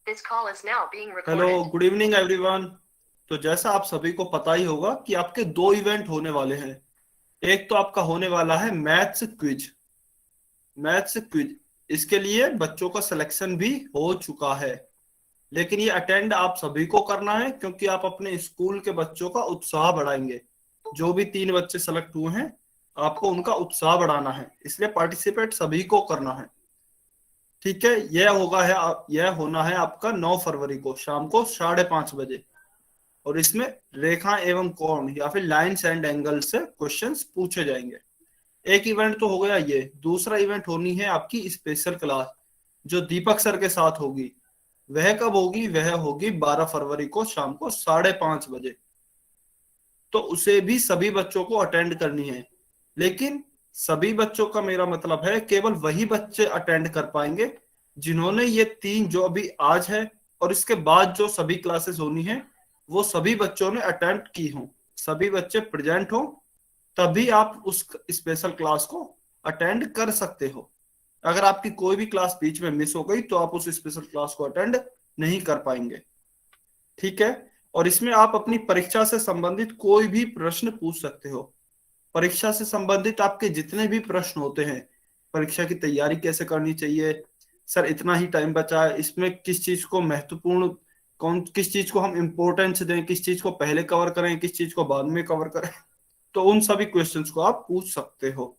This call is now being hello, recorded. Good evening everyone. तो जैसा आप सभी को पता ही होगा कि आपके दो इवेंट होने वाले हैं। एक तो आपका होने वाला है मैथ्स क्विज। मैथ्स क्विज इसके लिए बच्चों का सिलेक्शन भी हो चुका है, लेकिन ये अटेंड आप सभी को करना है क्योंकि आप अपने स्कूल के बच्चों का उत्साह बढ़ाएंगे। जो भी 3 बच्चे सेलेक्ट हुए हैं, आपको उनका उत्साह बढ़ाना है, इसलिए पार्टिसिपेट सभी को करना है। ठीक है, यह होना है आपका 9 फरवरी को शाम को 5:30 बजे। और इसमें रेखा एवं कोण या फिर लाइन्स एंड एंगल से क्वेश्चंस पूछे जाएंगे। एक इवेंट तो हो गया ये। दूसरा इवेंट होनी है आपकी स्पेशल क्लास, जो दीपक सर के साथ होगी। वह कब होगी? वह होगी 12 फरवरी को शाम को 5:30 बजे। तो उसे भी सभी बच्चों को अटेंड करनी है, लेकिन सभी बच्चों का मेरा मतलब है केवल वही बच्चे अटेंड कर पाएंगे जिन्होंने ये 3 जो अभी आज है और इसके बाद जो सभी क्लासेस होनी है वो सभी बच्चों ने अटेंड की हो। सभी बच्चे प्रेजेंट हो तभी आप उस स्पेशल क्लास को अटेंड कर सकते हो। अगर आपकी कोई भी क्लास बीच में मिस हो गई तो आप उस स्पेशल क्लास को अटेंड नहीं कर पाएंगे। ठीक है, और इसमें आप अपनी परीक्षा से संबंधित कोई भी प्रश्न पूछ सकते हो। परीक्षा से संबंधित आपके जितने भी प्रश्न होते हैं, परीक्षा की तैयारी कैसे करनी चाहिए, सर इतना ही टाइम बचा है, इसमें किस चीज को महत्वपूर्ण, किस चीज को हम इम्पोर्टेंस दें, किस चीज को पहले कवर करें, किस चीज को बाद में कवर करें, तो उन सभी क्वेश्चंस को आप पूछ सकते हो।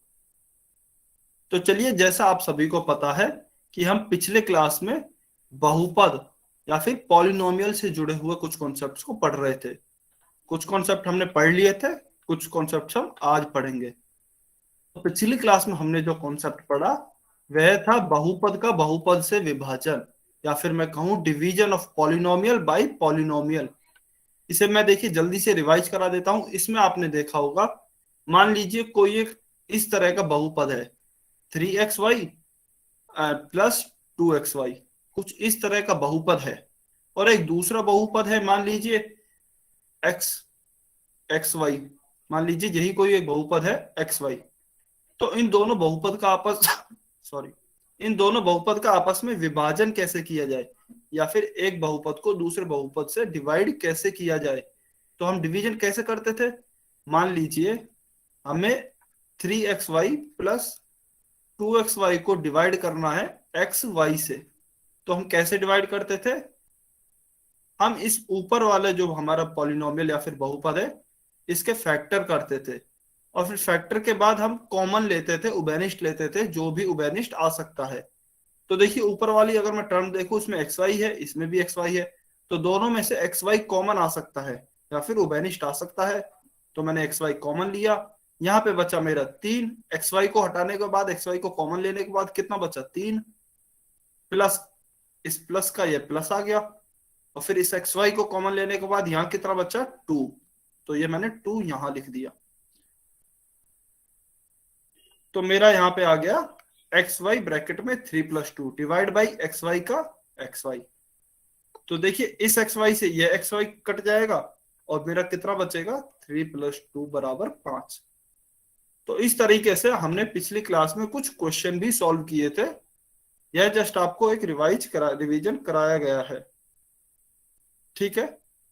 तो चलिए, जैसा आप सभी को पता है कि हम पिछले क्लास में बहुपद या फिर पॉलिनोमियल से जुड़े हुए कुछ कॉन्सेप्ट्स को पढ़ रहे थे। कुछ कॉन्सेप्ट हमने पढ़ लिए थे, कुछ कॉन्सेप्ट हम आज पढ़ेंगे। तो पिछली क्लास में हमने जो कॉन्सेप्ट पढ़ा वह था बहुपद का बहुपद से विभाजन, या फिर मैं कहूं division of polynomial bye polynomial. इसे मैं देखिए जल्दी से रिवाइज करा देता हूं। इसमें आपने देखा होगा, मान लीजिए कोई एक इस तरह का बहुपद है 3xy प्लस 2xy, कुछ इस तरह का बहुपद है। और एक दूसरा बहुपद है, मान लीजिए x xy, मान लीजिए यही कोई एक बहुपद है xy। तो इन दोनों बहुपद का आपस सॉरी इन दोनों बहुपद का आपस में विभाजन कैसे किया जाए, या फिर एक बहुपद को दूसरे बहुपद से डिवाइड कैसे किया जाए। तो हम डिवीजन कैसे करते थे? मान लीजिए हमें 3xy प्लस 2xy को डिवाइड करना है xy से। तो हम कैसे डिवाइड करते थे? हम इस ऊपर वाले जो हमारा पॉलिनोमियल या फिर बहुपद है इसके फैक्टर करते थे, और फिर फैक्टर के बाद हम कॉमन लेते थे, उभयनिष्ठ लेते थे, जो भी उभयनिष्ठ आ सकता है। तो देखिए ऊपर वाली अगर मैं टर्म देखूं, इसमें xy है, इसमें भी xy है, तो दोनों में से xy कॉमन आ सकता है या फिर उभयनिष्ठ आ सकता है। तो मैंने xy कॉमन लिया, यहाँ पे बचा मेरा 3। xy को हटाने के बाद, xy को कॉमन लेने के बाद कितना बचा? 3 प्लस इस प्लस का ये प्लस आ गया, और फिर इस xy को कॉमन लेने के बाद यहाँ कितना बचा? 2। तो ये मैंने 2 यहाँ लिख दिया। तो मेरा यहाँ पे आ गया xy ब्रैकेट में 3 + 2 डिवाइड बाई xy का xy। तो देखिए इस xy से ये xy कट जाएगा और मेरा कितना बचेगा? 3 + 2 = 5। तो इस तरीके से हमने पिछली क्लास में कुछ क्वेश्चन भी सॉल्व किए थे। यह जस्ट आपको एक रिवीजन कराया गया है। ठीक है,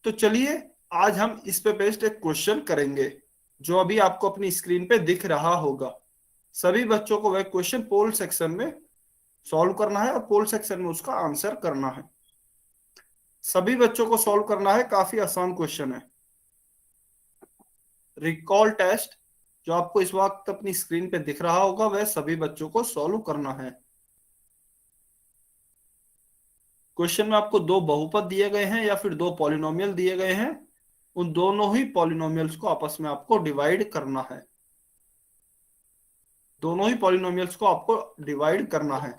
तो चलिए आज हम इस पे बेस्ड एक क्वेश्चन करेंगे जो अभी आपको अपनी स्क्रीन पे दिख रहा होगा। सभी बच्चों को वह क्वेश्चन पोल सेक्शन में सॉल्व करना है और पोल सेक्शन में उसका आंसर करना है। सभी बच्चों को सॉल्व करना है, काफी आसान क्वेश्चन है। रिकॉल टेस्ट जो आपको इस वक्त अपनी स्क्रीन पे दिख रहा होगा वह सभी बच्चों को सॉल्व करना है। क्वेश्चन में आपको 2 बहुपद दिए गए हैं या फिर 2 पॉलिनोमियल दिए गए हैं। उन दोनों ही पॉलिनोमियल्स को आपस में आपको डिवाइड करना है। दोनों ही पॉलिनोमियल्स को आपको डिवाइड करना है।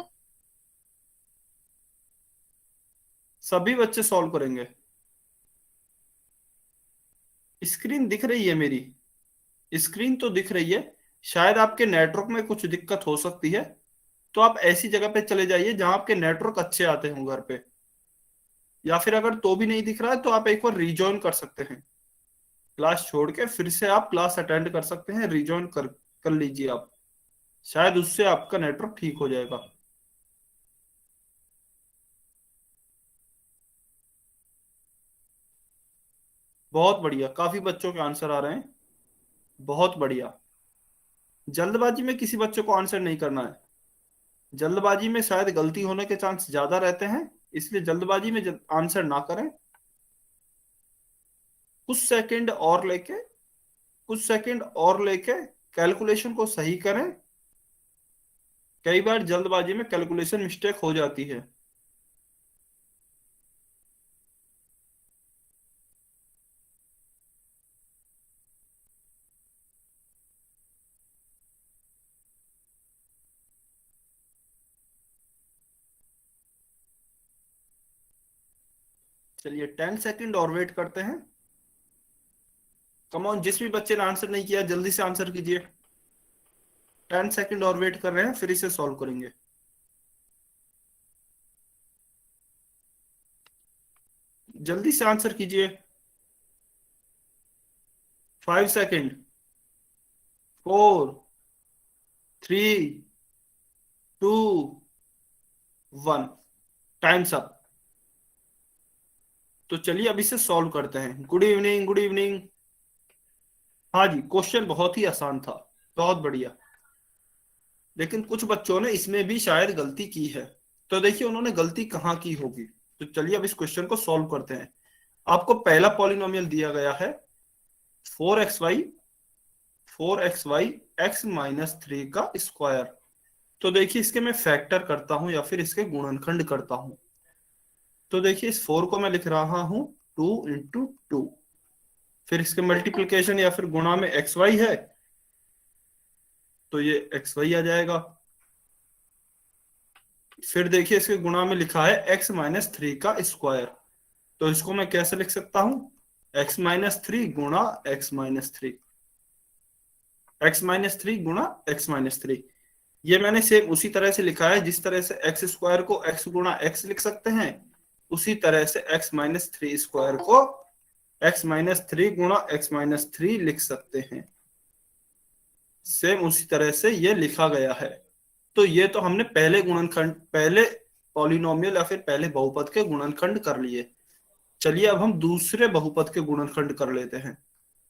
सभी बच्चे सॉल्व करेंगे। स्क्रीन दिख रही है मेरी? स्क्रीन तो दिख रही है, शायद आपके नेटवर्क में कुछ दिक्कत हो सकती है। तो आप ऐसी जगह पे चले जाइए जहां आपके नेटवर्क अच्छे आते हों घर पे, या फिर अगर तो भी नहीं दिख रहा है तो आप एक बार रिजॉइन कर सकते हैं। क्लास छोड़ के फिर से आप क्लास अटेंड कर सकते हैं, रिजॉइन कर लीजिए आप, शायद उससे आपका नेटवर्क ठीक हो जाएगा। बहुत बढ़िया, काफी बच्चों के आंसर आ रहे हैं, बहुत बढ़िया। जल्दबाजी में किसी बच्चे को आंसर नहीं करना है, जल्दबाजी में शायद गलती होने के चांस ज्यादा रहते हैं, इसलिए जल्दबाजी में आंसर ना करें। कुछ सेकंड और लेके कुछ सेकंड और लेके कैलकुलेशन को सही करें। कई बार जल्दबाजी में कैलकुलेशन मिस्टेक हो जाती है। चलिए 10 सेकंड और वेट करते हैं। कम ऑन, जिस भी बच्चे ने आंसर नहीं किया जल्दी से आंसर कीजिए। 10 सेकंड और वेट कर रहे हैं, फिर इसे सॉल्व करेंगे। जल्दी से आंसर कीजिए। 5 सेकंड। 4, 3, 2, 1। Times up. तो चलिए अब इसे सॉल्व करते हैं। Good evening, good evening. हाँ जी, क्वेश्चन बहुत ही आसान था, बहुत बढ़िया। लेकिन कुछ बच्चों ने इसमें भी शायद गलती की है। तो देखिए उन्होंने गलती कहाँ की होगी। तो चलिए अब इस क्वेश्चन को सॉल्व करते हैं। आपको पहला पॉलिनोमियल दिया गया है 4xy, 4xy x-3 का स्क्वायर। तो देखिए इसके मैं फैक्टर करता हूं या फिर इसके गुणनखंड करता हूं। तो देखिए इस 4 को मैं लिख रहा हूं 2 × 2। फिर इसके मल्टीप्लिकेशन या फिर गुणा में xy है, तो ये xy आ जाएगा। फिर देखिए इसके गुणा में लिखा है x-3 का स्क्वायर। तो इसको मैं कैसे लिख सकता हूं? x-3 गुणा x-3, x-3 गुणा x-3। ये मैंने सेम उसी तरह से लिखा है जिस तरह से एक्स स्क्वायर को x गुणा x लिख सकते हैं, उसी तरह से x-3 स्क्वायर को x-3 गुणा x-3 लिख सकते हैं। सेम उसी तरह से ये लिखा गया है। तो ये तो हमने पहले गुणनखंड, पहले पॉलिनोमियल या फिर पहले बहुपद के गुणनखंड कर लिए। चलिए अब हम दूसरे बहुपद के गुणनखंड कर लेते हैं।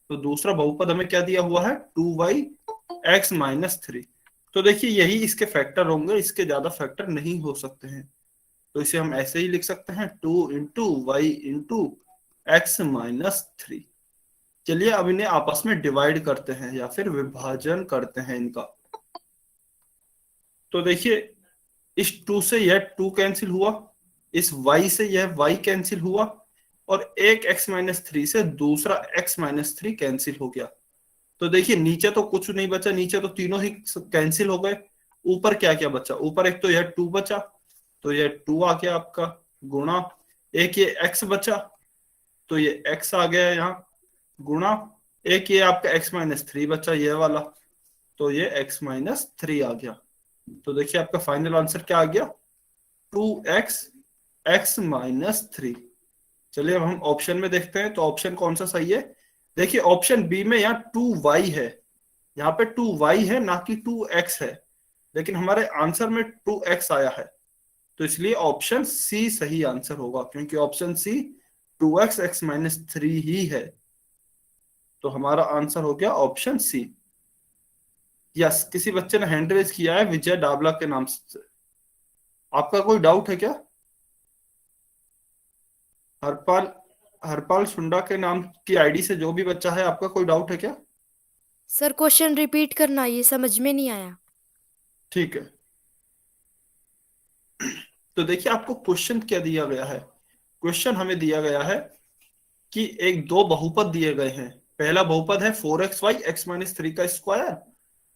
तो दूसरा बहुपद हमें क्या दिया हुआ है? 2y(x-3). तो देखिए यही इसके फैक्टर होंगे, इसके ज्यादा फैक्टर नहीं हो सकते हैं। तो इसे हम ऐसे ही लिख सकते हैं 2 × y (x-3). चलिए अब इन्हें आपस में डिवाइड करते हैं या फिर विभाजन करते हैं इनका। तो देखिए इस 2 से यह 2 कैंसिल हुआ, इस y से यह y कैंसिल हुआ, और एक x-3 से दूसरा x-3 कैंसिल हो गया। तो देखिए नीचे तो कुछ नहीं बचा, नीचे तो तीनों ही कैंसिल हो गए। ऊपर क्या क्या बचा? ऊपर एक तो यह 2 बचा, तो यह 2 आ गया आपका, गुणा एक ये x बचा, तो ये x आ गया यहाँ, गुणा एक ये आपका x-3 बचा ये वाला, तो ये x-3 आ गया। तो देखिए आपका फाइनल आंसर क्या आ गया? 2x x-3। चलिए अब हम ऑप्शन में देखते हैं, तो ऑप्शन कौन सा सही है? देखिए ऑप्शन बी में यहाँ 2y है, यहाँ पे 2y है ना कि 2x है, लेकिन हमारे आंसर में 2x आया है। तो इसलिए ऑप्शन सी सही आंसर होगा, क्योंकि ऑप्शन सी 2x x-3 ही है। तो हमारा आंसर हो गया ऑप्शन सी। यस, किसी बच्चे ने हैंड रेज किया है विजय डाबला के नाम से। आपका कोई डाउट है क्या? हरपाल हरपाल सुंडा के नाम की आईडी से जो भी बच्चा है, आपका कोई डाउट है क्या? सर क्वेश्चन रिपीट करना, ये समझ में नहीं आया। ठीक है। तो देखिए आपको क्वेश्चन क्या दिया गया है। क्वेश्चन हमें दिया गया है कि एक दो बहुपद दिए गए हैं। पहला बहुपद है 4xy x-3 का स्क्वायर,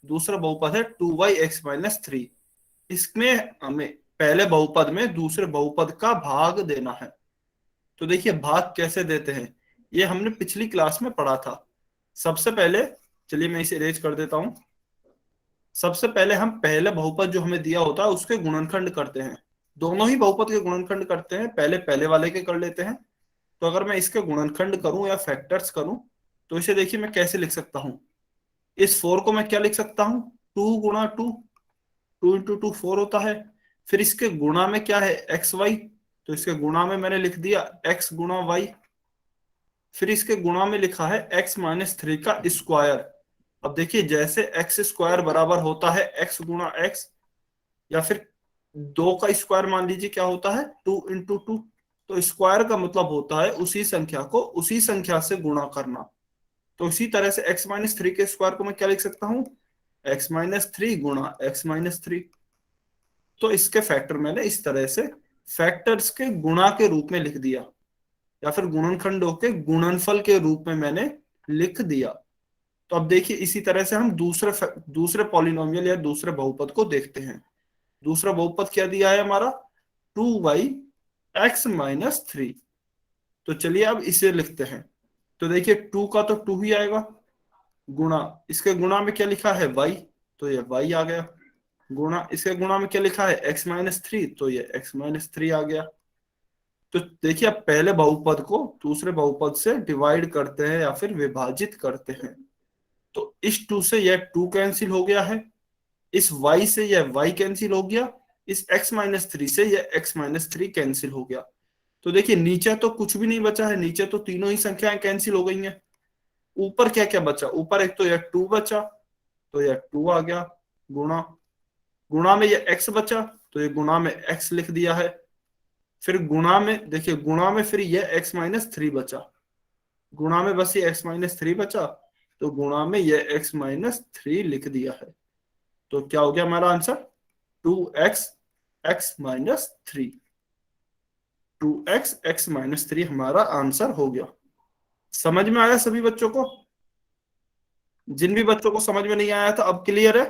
दूसरा बहुपद है 2y x-3। इसमें हमें पहले बहुपद में दूसरे बहुपद का भाग देना है। तो देखिए भाग कैसे देते हैं, ये हमने पिछली क्लास में पढ़ा था। सबसे पहले चलिए मैं इसे इरेज कर देता हूं। सबसे पहले हम पहले बहुपद जो हमें दिया होता है उसके गुणनखंड करते हैं। दोनों ही बहुपद के गुणनखंड करते हैं, पहले पहले वाले के कर लेते हैं। तो अगर मैं इसके गुणनखंड करूं या फैक्टर्स करूं, तो इसे देखिए मैं कैसे लिख सकता हूं। इस 4 को मैं क्या लिख सकता हूं? 2 × 2, 2 × 2 4 होता है। फिर इसके गुणा में क्या है? xy, तो इसके गुणा में मैंने लिख दिया x गुणा y। फिर इसके गुणा में लिखा है x-3 का स्क्वायर। अब देखिए जैसे एक्स स्क्वायर बराबर होता है x गुणा x, या फिर 2 का स्क्वायर मान लीजिए क्या होता है 2 × 2, तो स्क्वायर का मतलब होता है उसी संख्या को उसी संख्या से गुणा करना। तो इसी तरह से x-3 के स्क्वायर को मैं क्या लिख सकता हूँ, x-3 गुणा x-3। तो इसके फैक्टर मैंने इस तरह से फैक्टर्स के गुणा के रूप में लिख दिया, या फिर गुणनखंडों के गुणनफल के रूप में मैंने लिख दिया। तो अब देखिए इसी तरह से हम दूसरे पॉलिनोमियल या दूसरे बहुपद को देखते हैं। दूसरा बहुपद क्या दिया है हमारा, 2y(x-3). तो चलिए अब इसे लिखते हैं। तो देखिए 2 का तो 2 ही आएगा, गुणा इसके गुणा में क्या लिखा है y, तो ये y आ गया, गुणा इसके गुणा में क्या लिखा है x-3, तो ये x-3 आ गया। तो देखिए अब पहले बहुपद को दूसरे बहुपद से डिवाइड करते हैं या फिर विभाजित करते हैं। तो इस 2 से यह 2 कैंसिल हो गया है, इस y से यह y कैंसिल हो गया, इस x-3 से यह x-3 कैंसिल हो गया। तो देखिए नीचे तो कुछ भी नहीं बचा है, नीचे तो तीनों ही संख्याएं कैंसिल हो गई हैं। ऊपर क्या क्या बचा, ऊपर एक तो यह 2 बचा, तो यह 2 आ गया, गुणा गुणा में यह x बचा, तो ये गुणा में x लिख दिया है। फिर गुणा में देखिए गुणा में फिर यह x-3 बचा, गुणा में बस ये x-3 बचा, तो गुणा में यह x-3 लिख दिया है। तो क्या हो गया हमारा answer, 2x x-3। 2x x-3 हमारा आंसर हो गया। समझ में आया सभी बच्चों को? जिन भी बच्चों को समझ में नहीं आया था अब क्लियर है?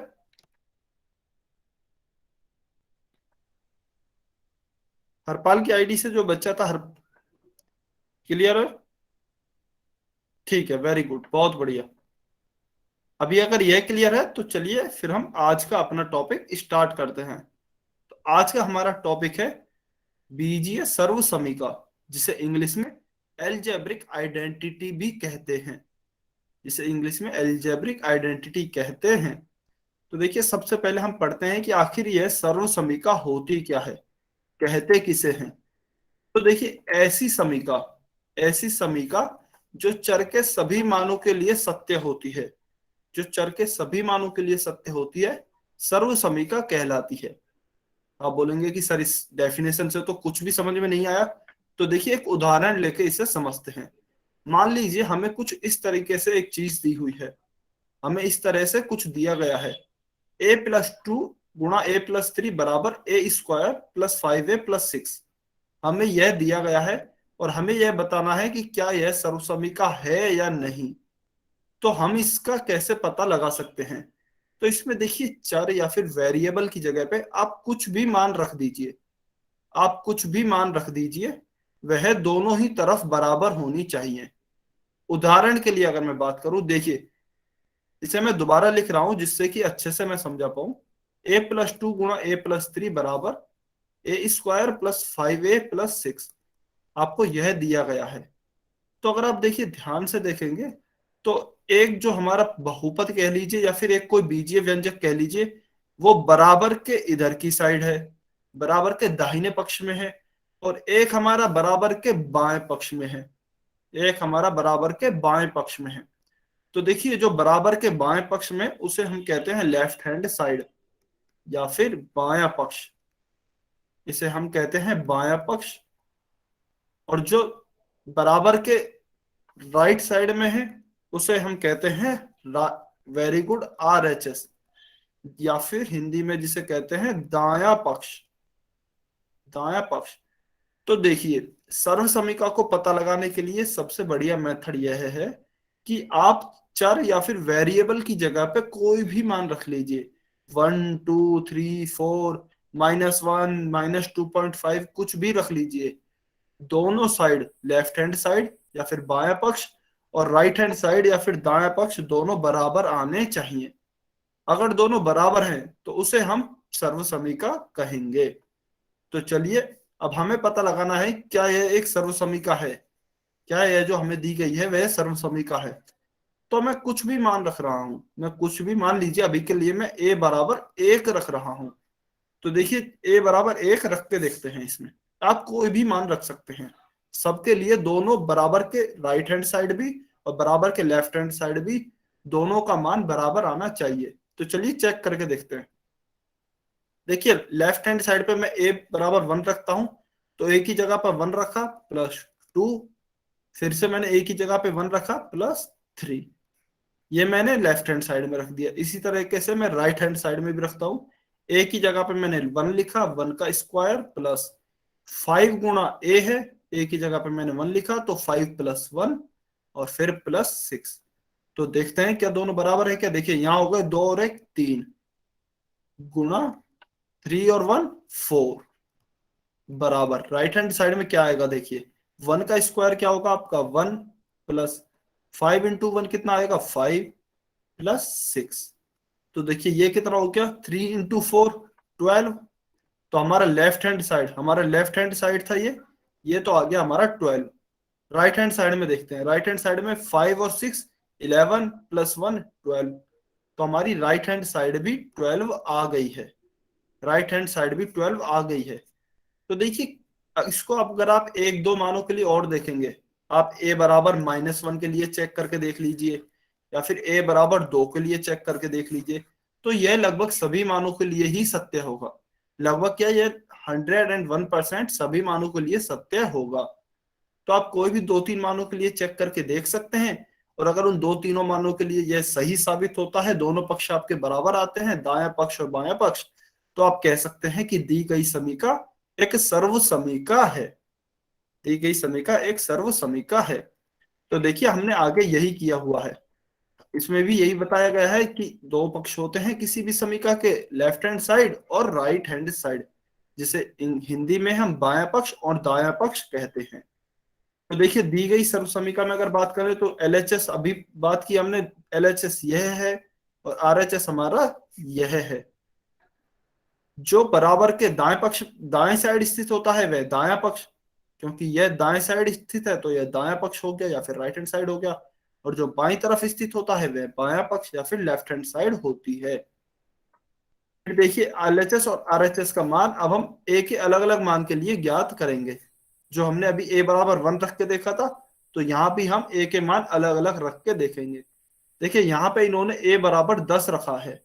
हरपाल की आईडी से जो बच्चा था, हर क्लियर है? ठीक है, वेरी गुड, बहुत बढ़िया। अभी अगर यह क्लियर है तो चलिए फिर हम आज का अपना टॉपिक स्टार्ट करते हैं। तो आज का हमारा टॉपिक है बीजीय सर्व समीका, जिसे इंग्लिश में एल्जेब्रिक आइडेंटिटी भी कहते हैं, जिसे इंग्लिश में एल्जेब्रिक आइडेंटिटी कहते हैं। तो देखिए सबसे पहले हम पढ़ते हैं कि आखिर यह सर्व समीका होती क्या है, कहते किसे हैं। तो देखिए ऐसी समीका जो चर के सभी मानों के लिए सत्य होती है, जो चर के सभी मानों के लिए सत्य होती है, सर्व समीका कहलाती है। आप बोलेंगे कि सर इस डेफिनेशन से तो कुछ भी समझ में नहीं आया। तो देखिए एक उदाहरण लेके इसे समझते हैं। मान लीजिए हमें कुछ इस तरीके से एक चीज दी हुई है, हमें इस तरह से कुछ दिया गया है, a+2 गुणा a+3 बराबर a² + 5a + 6। हमें यह दिया गया है और हमें यह बताना है कि क्या यह सर्वसमीका है या नहीं। तो हम इसका कैसे पता लगा सकते हैं? तो इसमें देखिए चर या फिर वेरिएबल की जगह पे आप कुछ भी मान रख दीजिए, आप कुछ भी मान रख दीजिए, वह दोनों ही तरफ बराबर होनी चाहिए। उदाहरण के लिए अगर मैं बात करूं, देखिए इसे मैं दोबारा लिख रहा हूं जिससे कि अच्छे से मैं समझा पाऊं। a+2 गुणा a+3 बराबर a² + 5a + 6 आपको यह दिया गया है। तो अगर आप देखिए ध्यान से देखेंगे तो एक जो हमारा बहुपद कह लीजिए या फिर एक कोई बीजीय व्यंजक कह लीजिए, वो बराबर के इधर की साइड है, बराबर के दाहिने पक्ष में है, और एक हमारा बराबर के बाएं पक्ष में है, एक हमारा बराबर के बाएं पक्ष में है। तो देखिए जो बराबर के बाएं पक्ष में उसे हम कहते हैं लेफ्ट हैंड साइड या फिर बायां पक्ष, इसे हम कहते हैं बायां पक्ष। और जो बराबर के राइट साइड में है उसे हम कहते हैं वेरी गुड RHS, या फिर हिंदी में जिसे कहते हैं दायां पक्ष, दायां पक्ष। तो देखिए सर्व समीका को पता लगाने के लिए सबसे बढ़िया मेथड यह है कि आप चर या फिर वेरिएबल की जगह पे कोई भी मान रख लीजिए, 1 2 3 4 -1 -2.5 कुछ भी रख लीजिए। दोनों साइड लेफ्ट हैंड साइड या फिर बायां पक्ष और राइट हैंड साइड या फिर दायां पक्ष दोनों बराबर आने चाहिए। अगर दोनों बराबर हैं तो उसे हम सर्व समीका कहेंगे। तो चलिए अब हमें पता लगाना है क्या यह एक सर्व समीका है, क्या यह जो हमें दी गई है वह सर्व समीका है। तो मैं कुछ भी मान रख रहा हूं, मैं कुछ भी मान लीजिए अभी के लिए मैं a = 1 रख रहा हूं। तो देखिए a = 1 रख के देखते हैं, इसमें आप कोई भी मान रख सकते हैं। सबके लिए दोनों बराबर के राइट हैंड साइड भी और बराबर के लेफ्ट हैंड साइड भी दोनों का मान बराबर आना चाहिए। तो चलिए चेक करके देखते हैं। देखिए लेफ्ट हैंड साइड पे मैं ए बराबर 1 रखता हूं, तो ए की जगह पर 1 रखा +2, फिर से मैंने ए की जगह पे 1 रखा +3। ये मैंने लेफ्ट हैंड साइड में रख दिया। इसी तरीके से मैं राइट हैंड साइड में भी रखता हूँ। ए की जगह पे मैंने 1 लिखा, 1 का स्क्वायर प्लस 5 गुणा ए है, ए की जगह पे मैंने 1 लिखा तो 5 + 1 और फिर +6। तो देखते हैं क्या दोनों बराबर है क्या। देखिए यहाँ हो गए 2 और 1 3 गुणा 3 और 1 4 बराबर। राइट हैंड साइड में क्या आएगा देखिए, 1 का स्क्वायर क्या होगा आपका 1 प्लस 5 इंटू 1 कितना आएगा 5 +6। तो देखिए ये कितना हो गया 3 इंटू 4 12। तो हमारा लेफ्ट हैंड साइड था ये तो आ गया हमारा 12। राइट हैंड साइड में देखते हैं, राइट हैंड साइड में 5 और 6 11 + 1 12। तो हमारी राइट हैंड साइड भी 12 आ गई है। राइट हैंड साइड भी 12 आ गई है। तो देखिए इसको अगर आप एक दो मानों के लिए और देखेंगे, आप ए बराबर -1 के लिए चेक करके देख लीजिए या फिर ए बराबर 2 के लिए चेक करके देख लीजिए, तो यह लगभग सभी मानों के लिए ही सत्य होगा। लगभग क्या ये 101% सभी मानों के लिए सत्य होगा। तो आप कोई भी 2-3 मानों के लिए चेक करके देख सकते हैं, और अगर उन 2-3 मानों के लिए यह सही साबित होता है, दोनों पक्ष आपके बराबर आते हैं, दायां पक्ष और बायां पक्ष, तो आप कह सकते हैं कि दी गई समीका एक सर्व समीका है। दी गई समीका एक सर्व समीका है। तो देखिए हमने आगे यही किया हुआ है। इसमें भी यही बताया गया है कि दो पक्ष होते हैं किसी भी समीका के, लेफ्ट हैंड साइड और राइट हैंड साइड, जिसे हिंदी में हम बायां पक्ष और दायां पक्ष कहते हैं। तो देखिए दी गई सर्व समीका में अगर बात करें तो एलएचएस अभी बात की हमने, एलएचएस यह है और आरएचएस हमारा यह है। जो बराबर के दाएं पक्ष दाएं साइड स्थित होता है वह दायां पक्ष, क्योंकि यह दाएं साइड स्थित है तो यह दायां पक्ष हो गया या फिर राइट हैंड साइड हो गया, और जो बाईं तरफ स्थित होता है वह बायां पक्ष या फिर लेफ्ट हैंड साइड होती है। फिर देखिए एलएचएस और आरएचएस का मान अब हम ए के अलग अलग मान के लिए ज्ञात करेंगे। जो हमने अभी ए बराबर 1 रख के देखा था, तो यहाँ भी हम ए के मान अलग अलग रख के देखेंगे। देखिए यहाँ पे इन्होंने ए बराबर 10 रखा है,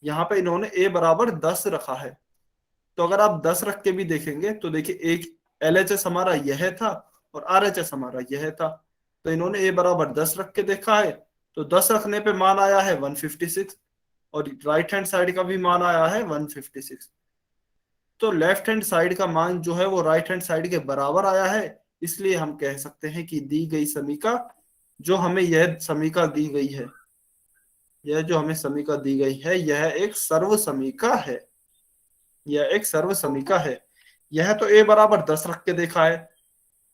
यहाँ पे इन्होंने ए बराबर 10 रखा है। तो अगर आप 10 रख के भी देखेंगे तो देखिए एक एलएचएस हमारा यह था और आरएचएस हमारा यह था। तो इन्होंने ए बराबर 10 रख के देखा है, तो 10 रखने पे मान आया है 156, और राइट हैंड साइड का भी मान आया है 156। तो लेफ्ट हैंड साइड का मान जो है वो राइट हैंड साइड के बराबर आया है। इसलिए हम कह सकते हैं कि दी गई समीका, जो हमें यह समीका दी गई है, यह जो हमें समीका दी गई है, यह एक सर्व समीका है। यह एक सर्व समीका है। यह तो ए बराबर 10 रख के देखा है।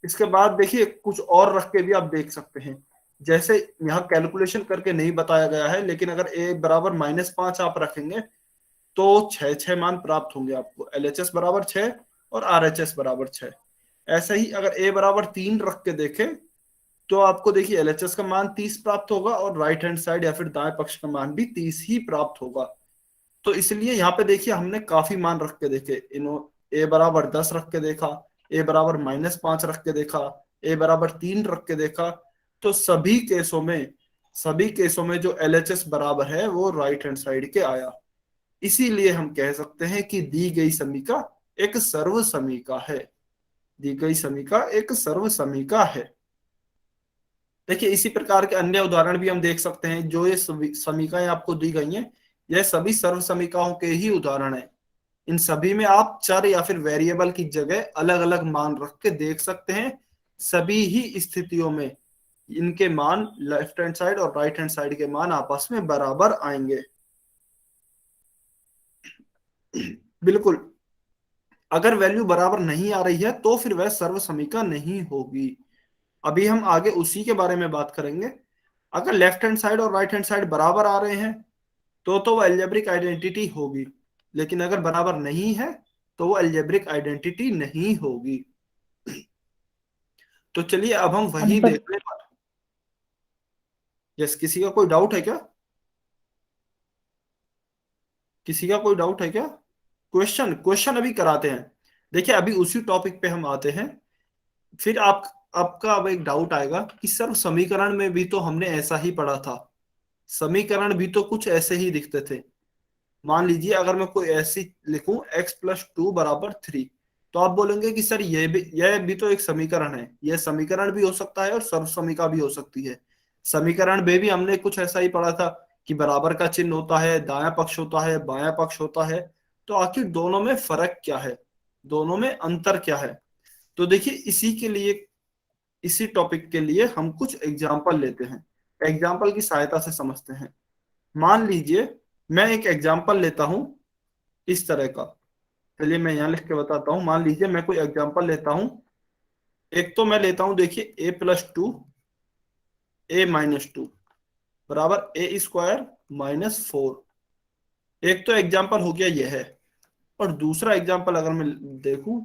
इसके बाद देखिए कुछ और रख के भी आप देख सकते हैं। जैसे यहाँ कैलकुलेशन करके नहीं बताया गया है, लेकिन अगर ए बराबर -5 आप रखेंगे तो 6 मान प्राप्त होंगे आपको। एलएचएस बराबर 6 और आरएचएस बराबर 6। ऐसे ही अगर ए बराबर 3 रख के देखें तो आपको देखिए एलएचएस का मान 30 प्राप्त होगा और राइट हैंड साइड या फिर दाएं पक्ष का मान भी 30 ही प्राप्त होगा। तो इसलिए यहाँ पे देखिए हमने काफी मान रख के देखे। ए बराबर 10 रख के देखा, ए बराबर -5 रख के देखा, ए बराबर 3 रख के देखा। तो सभी केसों में जो एलएचएस बराबर है वो राइट हैंड साइड के आया। इसीलिए हम कह सकते हैं कि दी गई समीका एक सर्व समीका है। दी गई समीका एक सर्व समीका है। देखिए इसी प्रकार के अन्य उदाहरण भी हम देख सकते हैं। जो ये समीकाएं आपको दी गई हैं, यह सभी सर्व समीकाओं के ही उदाहरण हैं। इन सभी में आप चर या फिर वेरिएबल की जगह अलग अलग मान रख के देख सकते हैं। सभी ही स्थितियों में इनके मान लेफ्ट हैंड साइड और राइट हैंड साइड के मान आपस में बराबर आएंगे। बिल्कुल, अगर वैल्यू बराबर नहीं आ रही है तो फिर वह सर्व समीका नहीं होगी। अभी हम आगे उसी के बारे में बात करेंगे। अगर लेफ्ट हैंड साइड और राइट हैंड साइड बराबर आ रहे हैं तो वो अलजेब्रिक आइडेंटिटी होगी, लेकिन अगर बराबर नहीं है तो वो अलजेब्रिक आइडेंटिटी नहीं होगी। तो चलिए अब हम वही देखने वाले। यस, किसी का कोई डाउट है क्या? किसी का कोई डाउट है क्या? क्वेश्चन क्वेश्चन अभी कराते हैं। देखिए अभी उसी टॉपिक पे हम आते हैं। फिर आपका अब एक डाउट आएगा कि सर समीकरण में भी तो हमने ऐसा ही पढ़ा था, समीकरण भी तो कुछ ऐसे ही दिखते थे। मान लीजिए अगर मैं कोई ऐसी लिखूं x+2 बराबर 3, तो आप बोलेंगे कि सर यह भी तो एक समीकरण है, यह समीकरण भी हो सकता है और सर्वसमीका भी हो सकती है। समीकरण में भी हमने कुछ ऐसा ही पढ़ा था कि बराबर का चिन्ह होता है, दायां पक्ष होता है, बायां पक्ष होता है। तो आखिर दोनों में फर्क क्या है, दोनों में अंतर क्या है? तो देखिए इसी के लिए, इसी टॉपिक के लिए हम कुछ एग्जाम्पल लेते हैं, एग्जाम्पल की सहायता से समझते हैं। मान लीजिए मैं एक एग्जाम्पल लेता हूं इस तरह का, चलिए मैं यहां लिख के बताता हूं। मान लीजिए मैं कोई एग्जाम्पल लेता हूं, एक तो मैं लेता हूं देखिए a+2 a-2 बराबर a² - 4। एक तो एग्जाम्पल हो गया यह है, और दूसरा एग्जाम्पल अगर मैं देखूं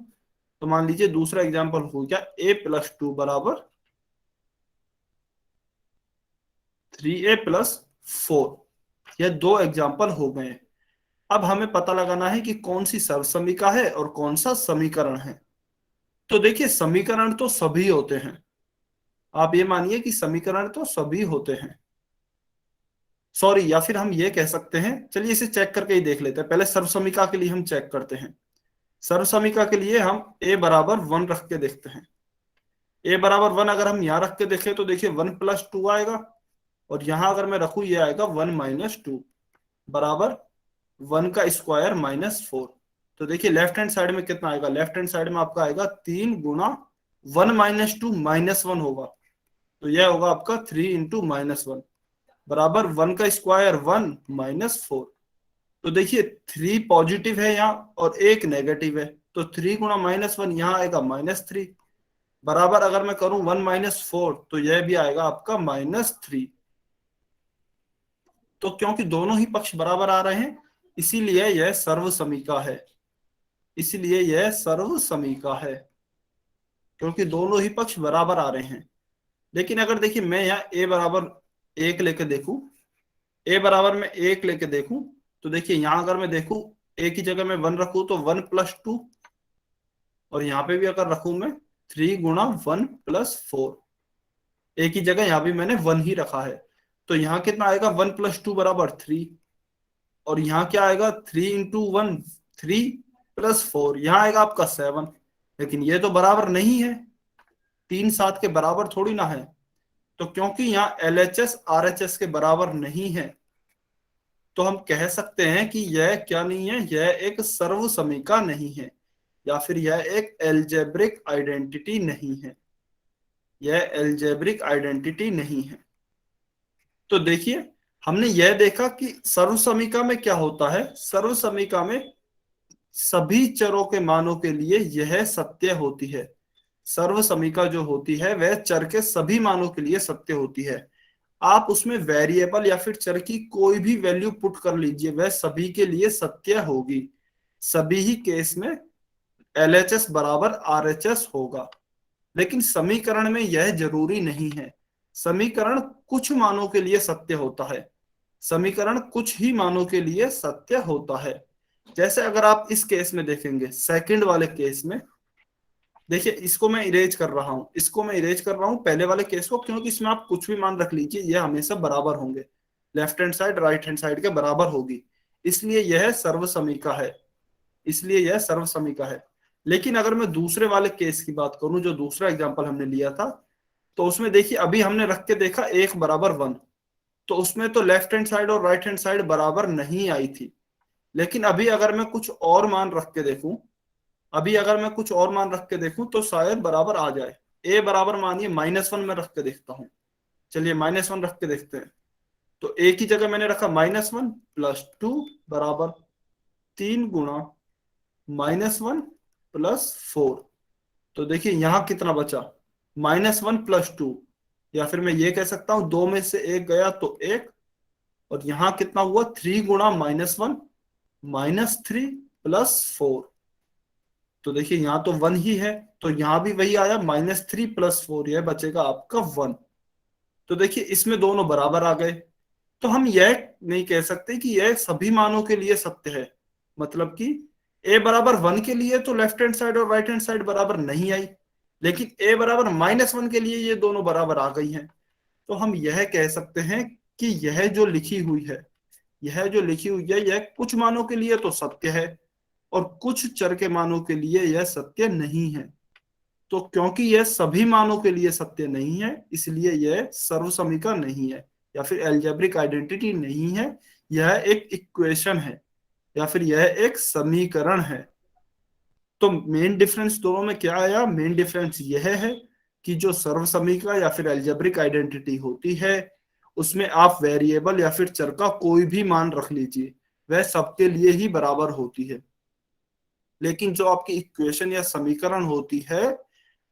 तो मान लीजिए दूसरा एग्जाम्पल हो गया a+2 बराबर 3a+4। यह दो एग्जाम्पल हो गए। अब हमें पता लगाना है कि कौन सी सर्वसमीका है और कौन सा समीकरण है। तो देखिए समीकरण तो सभी होते हैं, आप ये मानिए कि समीकरण तो सभी होते हैं। सॉरी, या फिर हम ये कह सकते हैं, चलिए इसे चेक करके ही देख लेते हैं। पहले सर्वसमीका के लिए हम चेक करते हैं। सर्वसमीका के लिए हम a = 1 रख के देखते हैं। a = 1 अगर हम यहाँ रख के देखें तो देखिए 1+2 आएगा, और यहां अगर मैं रखूं ये आएगा 1 - 2 बराबर 1² - 4। तो देखिए लेफ्ट हैंड साइड में कितना आएगा, लेफ्ट हैंड साइड में आपका आएगा 3 × 1 - 2 -1 होगा। तो यह होगा आपका 3 × - 1 बराबर 1² 1 - 4। तो देखिए 3 पॉजिटिव है यहाँ और एक नेगेटिव है, तो 3 × -1 यहाँ आएगा -3 बराबर अगर मैं करूं 1 - 4 तो यह भी आएगा आपका -3। तो क्योंकि दोनों ही पक्ष बराबर आ रहे हैं इसीलिए यह सर्वसमीका है, इसलिए यह सर्वसमीका है, क्योंकि दोनों ही पक्ष बराबर आ रहे हैं। लेकिन अगर देखिए मैं यहाँ a = 1 लेके देखूं, a = 1 लेके देखूं, तो देखिए यहाँ अगर मैं देखूं a की जगह मैं 1 रखूं तो 1+2, और यहाँ पे भी अगर रखूं मैं 3 × 1 + 4, a की जगह यहाँ भी मैंने 1 ही रखा है। तो यहाँ कितना आएगा 1+2 बराबर 3, और यहाँ क्या आएगा 3 × 1 3 + 4 यहाँ आएगा आपका 7। लेकिन ये तो बराबर नहीं है, 3 7 के बराबर थोड़ी ना है। तो क्योंकि यहाँ LHS RHS के बराबर नहीं है, तो हम कह सकते हैं कि यह क्या नहीं है, यह एक सर्वसमीका नहीं है, या फिर यह एक एल्जेब्रिक आइडेंटिटी नहीं है, यह एल्जेब्रिक आइडेंटिटी नहीं है। तो देखिए हमने यह देखा कि सर्वसमीका में क्या होता है, सर्वसमीका में सभी चरों के मानों के लिए यह सत्य होती है। सर्वसमीका जो होती है वह चर के सभी मानों के लिए सत्य होती है। आप उसमें वेरिएबल या फिर चर की कोई भी वैल्यू पुट कर लीजिए, वह सभी के लिए सत्य होगी। सभी ही केस में LHS बराबर RHS होगा। लेकिन समीकरण में यह जरूरी नहीं है, समीकरण कुछ मानों के लिए सत्य होता है, समीकरण कुछ ही मानों के लिए सत्य होता है। जैसे अगर आप इस केस में देखेंगे, सेकंड वाले केस में देखिए, इसको मैं इरेज कर रहा हूं, इसको मैं इरेज कर रहा हूं पहले वाले केस को, क्योंकि इसमें आप कुछ भी मान रख लीजिए ये हमेशा बराबर होंगे, left hand side right hand side के बराबर होगी, इसलिए यह सर्वसमीका है, इसलिए यह सर्वसमीका है। लेकिन अगर मैं दूसरे वाले केस की बात करूं, जो दूसरा एग्जाम्पल हमने लिया था, तो उसमें देखिए अभी हमने रख के देखा 1 = 1, तो उसमें तो लेफ्ट हैंड साइड और राइट हैंड साइड बराबर नहीं आई थी। लेकिन अभी अगर मैं कुछ और मान रख के देखूं, अभी अगर मैं कुछ और मान रख के देखूं तो शायद बराबर आ जाए। a बराबर मानिए -1 में रख के देखता हूं, चलिए -1 रख के देखते हैं। तो a की जगह मैंने रखा -1 + 2 बराबर 3 × -1 + 4। तो देखिए यहां कितना बचा, -1 + 2, या फिर मैं ये कह सकता हूं 2 में से 1 गया तो 1, और यहां कितना हुआ 3 × -1 -3 + 4। तो देखिए यहाँ तो 1 ही है, तो यहाँ भी वही आया -3 + 4, यह बचेगा आपका 1। तो देखिए इसमें दोनों बराबर आ गए। तो हम यह नहीं कह सकते कि यह सभी मानों के लिए सत्य है, मतलब कि a = 1 के लिए तो लेफ्ट हैंड साइड और राइट हैंड साइड बराबर नहीं आई, लेकिन a बराबर -1 के लिए ये दोनों बराबर आ गई हैं। तो हम यह कह सकते हैं कि यह जो लिखी हुई है, यह कुछ मानों के लिए तो सत्य है और कुछ चर के मानों के लिए यह सत्य नहीं है। तो क्योंकि यह सभी मानों के लिए सत्य नहीं है, इसलिए यह सर्वसमीका नहीं है या फिर एल्जेब्रिक आइडेंटिटी नहीं है। यह एक इक्वेशन है या फिर यह एक समीकरण है। तो मेन डिफरेंस दोनों में क्या आया? मेन डिफरेंस यह है कि जो सर्वसमीका या फिर एल्जेब्रिक आइडेंटिटी होती है, उसमें आप वेरिएबल या फिर चर का कोई भी मान रख लीजिए, वह सबके लिए ही बराबर होती है। लेकिन जो आपकी इक्वेशन या समीकरण होती है,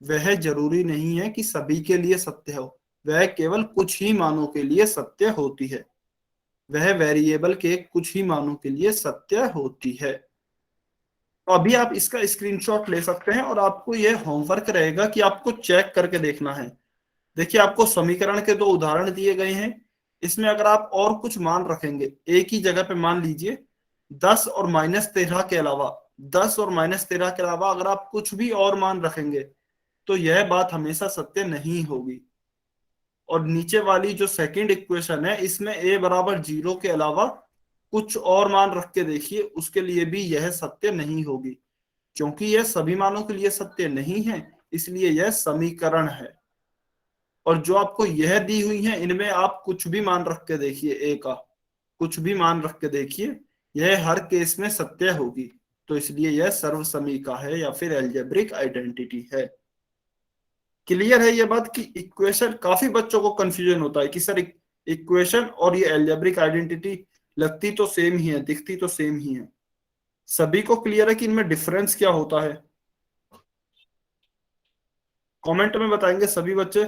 वह जरूरी नहीं है कि सभी के लिए सत्य हो, वह केवल कुछ ही मानों के लिए सत्य होती है। वह वेरिएबल के कुछ ही मानों के लिए सत्य होती है। तो अभी आप इसका स्क्रीनशॉट ले सकते हैं और आपको यह होमवर्क रहेगा कि आपको चेक करके देखना है। देखिए, आपको समीकरण के दो उदाहरण दिए गए हैं। इसमें अगर आप और कुछ मान रखेंगे एक ही जगह पे, मान लीजिए 10 और -13 के अलावा, 10 और -13 के अलावा अगर आप कुछ भी और मान रखेंगे, तो यह बात हमेशा सत्य नहीं होगी। और नीचे वाली जो सेकंड इक्वेशन है, इसमें a बराबर 0 के अलावा कुछ और मान रख के देखिए, उसके लिए भी यह सत्य नहीं होगी। क्योंकि यह सभी मानों के लिए सत्य नहीं है, इसलिए यह समीकरण है। और जो आपको यह दी हुई है, इनमें आप कुछ भी मान रख के देखिए, ए का कुछ भी मान रख के देखिए, यह हर केस में सत्य होगी। तो इसलिए यह सर्वसमीका है या फिर एल्जेब्रिक आइडेंटिटी है। क्लियर है ये बात कि इक्वेशन, काफी बच्चों को कंफ्यूजन होता है कि सर इक्वेशन और ये एल्जेब्रिक आइडेंटिटी लगती तो सेम ही है, दिखती तो सेम ही है। सभी को क्लियर है कि इनमें डिफरेंस क्या होता है? कमेंट में बताएंगे सभी बच्चे।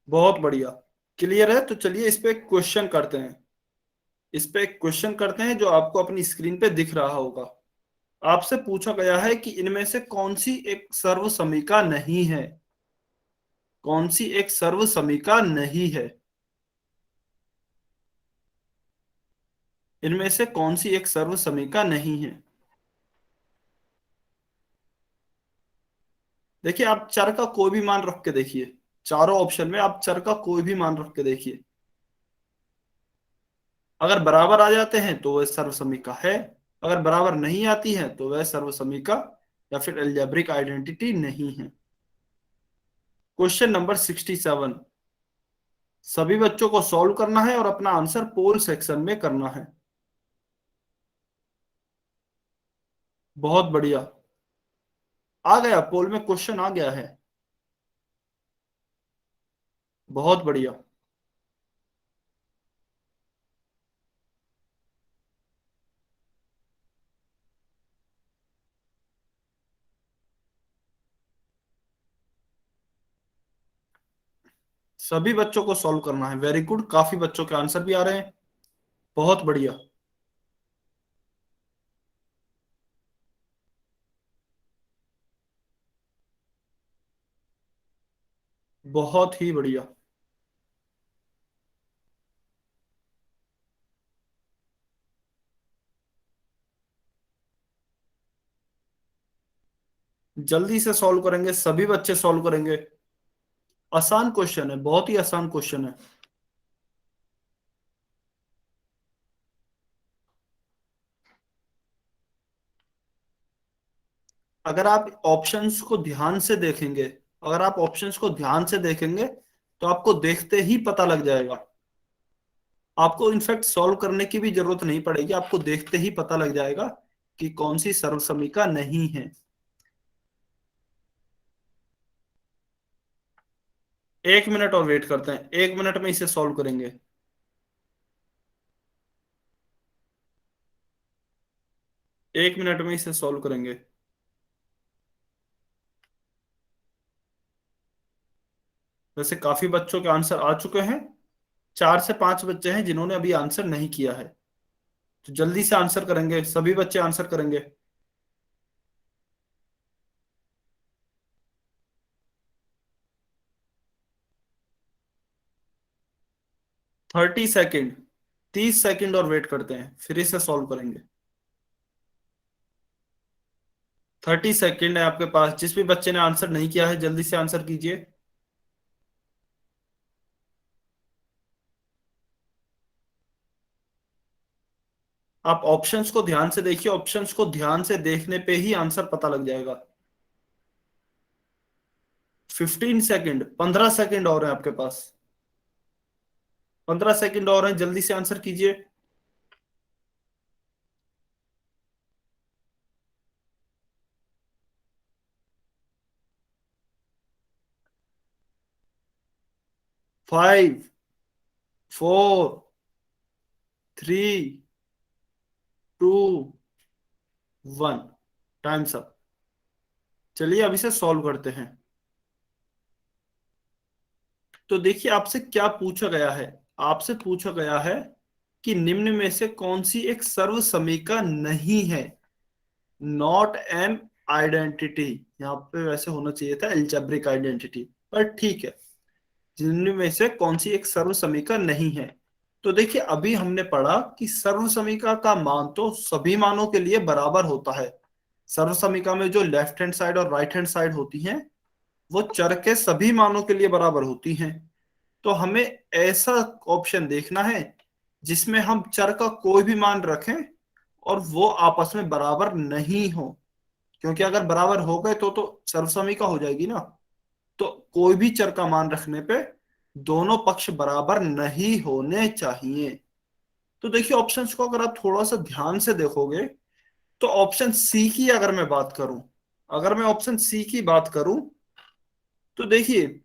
बहुत बढ़िया, क्लियर है। तो चलिए इस पे क्वेश्चन करते हैं। इस पे एक क्वेश्चन करते हैं जो आपको अपनी स्क्रीन पे दिख रहा होगा। आपसे पूछा गया है कि इनमें से कौन सी एक सर्वसमीका नहीं है। कौन सी एक सर्वसमीका नहीं है? इनमें से कौन सी एक सर्वसमीका नहीं है? देखिए, आप चर का कोई भी मान रख के देखिए, चारों ऑप्शन में आप चर का कोई भी मान रख के देखिए। अगर बराबर आ जाते हैं तो वह सर्वसमीका है, अगर बराबर नहीं आती है तो वह सर्वसमीका या फिर एल्जेब्रिक आइडेंटिटी नहीं है। क्वेश्चन नंबर 67, सभी बच्चों को सॉल्व करना है और अपना आंसर पोल सेक्शन में करना है। बहुत बढ़िया, आ गया पोल में क्वेश्चन आ गया है। बहुत बढ़िया। सभी बच्चों को सॉल्व करना है, वेरी गुड। काफी बच्चों के आंसर भी आ रहे हैं। बहुत बढ़िया। बहुत ही बढ़िया। जल्दी से सॉल्व करेंगे, सभी बच्चे सॉल्व करेंगे। आसान क्वेश्चन है, बहुत ही आसान क्वेश्चन है। अगर आप ऑप्शंस को ध्यान से देखेंगे, अगर आप ऑप्शंस को ध्यान से देखेंगे तो आपको देखते ही पता लग जाएगा। आपको इनफैक्ट सॉल्व करने की भी जरूरत नहीं पड़ेगी, आपको देखते ही पता लग जाएगा कि कौन सी सर्वसमीका नहीं है। 1 मिनट और वेट करते हैं, 1 मिनट में इसे सॉल्व करेंगे। 1 मिनट में इसे सॉल्व करेंगे। वैसे काफी बच्चों के आंसर आ चुके हैं। 4 से 5 बच्चे हैं जिन्होंने अभी आंसर नहीं किया है। तो जल्दी से आंसर करेंगे, सभी बच्चे आंसर करेंगे। 30 सेकेंड, 30 सेकेंड और वेट करते हैं, फिर इसे सॉल्व करेंगे। 30 सेकेंड है आपके पास। जिस भी बच्चे ने आंसर नहीं किया है जल्दी से आंसर कीजिए। आप ऑप्शंस को ध्यान से देखिए, ऑप्शंस को ध्यान से देखने पे ही आंसर पता लग जाएगा। 15 सेकेंड, 15 सेकेंड और है आपके पास। 15 सेकेंड और हैं, जल्दी से आंसर कीजिए। 5, 4, 3, 2, 1। Times up. चलिए अब इसे सॉल्व करते हैं। तो देखिए आपसे क्या पूछा गया है। आपसे पूछा गया है कि निम्न में से कौन सी एक सर्वसमीका नहीं है। Not an identity. यहाँ पे वैसे होना चाहिए था एल्जेब्रिक आइडेंटिटी, पर ठीक है। जिनमें में से कौन सी एक सर्वसमीका नहीं है। तो देखिए अभी हमने पढ़ा कि सर्वसमीका का मान तो सभी मानों के लिए बराबर होता है। सर्वसमीका में जो लेफ्ट हैंड साइड और राइट हैंड साइड होती हैं वो चर के सभी मानों के लिए बराबर होती हैं। तो हमें ऐसा ऑप्शन देखना है जिसमें हम चर का कोई भी मान रखें और वो आपस में बराबर नहीं हो। क्योंकि अगर बराबर हो गए तो सर्वसमीका हो जाएगी ना। तो कोई भी चर का मान रखने पे दोनों पक्ष बराबर नहीं होने चाहिए। तो देखिए ऑप्शंस को अगर आप थोड़ा सा ध्यान से देखोगे तो ऑप्शन सी की अगर मैं बात करूं, अगर मैं ऑप्शन सी की बात करूं तो देखिए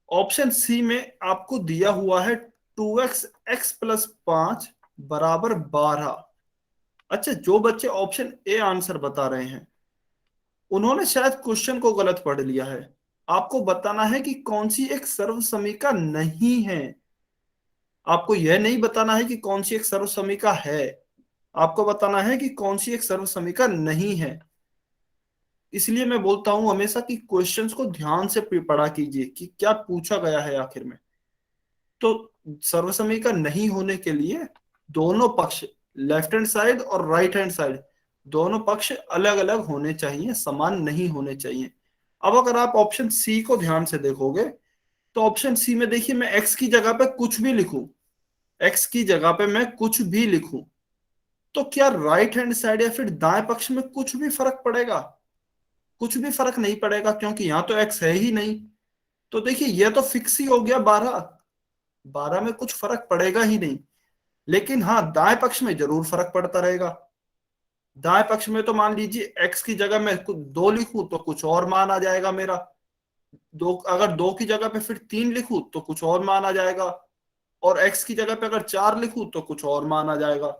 ऑप्शन सी में आपको दिया हुआ है 2x, x+5 बराबर 12। अच्छा, जो बच्चे ऑप्शन ए आंसर बता रहे हैं उन्होंने शायद क्वेश्चन को गलत पढ़ लिया है। आपको बताना है कि कौन सी एक सर्वसमीका नहीं है। आपको यह नहीं बताना है कि कौन सी एक सर्वसमीका है, आपको बताना है कि कौन सी एक सर्वसमीका नहीं है। इसलिए मैं बोलता हूं हमेशा कि क्वेश्चंस को ध्यान से पढ़ा कीजिए कि क्या पूछा गया है आखिर में। तो सर्वसमीका नहीं होने के लिए दोनों पक्ष, लेफ्ट हैंड साइड और राइट हैंड साइड, दोनों पक्ष अलग अलग होने चाहिए, समान नहीं होने चाहिए। अब अगर आप ऑप्शन सी को ध्यान से देखोगे तो ऑप्शन सी में देखिए मैं एक्स की जगह पे कुछ भी लिखूं, एक्स की जगह पे मैं कुछ भी लिखूं तो क्या राइट हैंड साइड या फिर दाएं पक्ष में कुछ भी फर्क पड़ेगा? कुछ भी फर्क नहीं पड़ेगा क्योंकि यहाँ तो एक्स है ही नहीं। तो देखिए यह तो फिक्स ही हो गया 12। 12 में कुछ फर्क पड़ेगा ही नहीं। लेकिन हाँ दाएं पक्ष में जरूर फर्क पड़ता रहेगा। दाएं पक्ष में तो मान लीजिए एक्स की जगह मैं 2 लिखूं तो कुछ और मान आ जाएगा मेरा। दो, अगर 2 की जगह पे फिर 3 लिखूं तो कुछ और मान आ जाएगा। और एक्स की जगह पे अगर 4 लिखूं तो कुछ और मान आ जाएगा।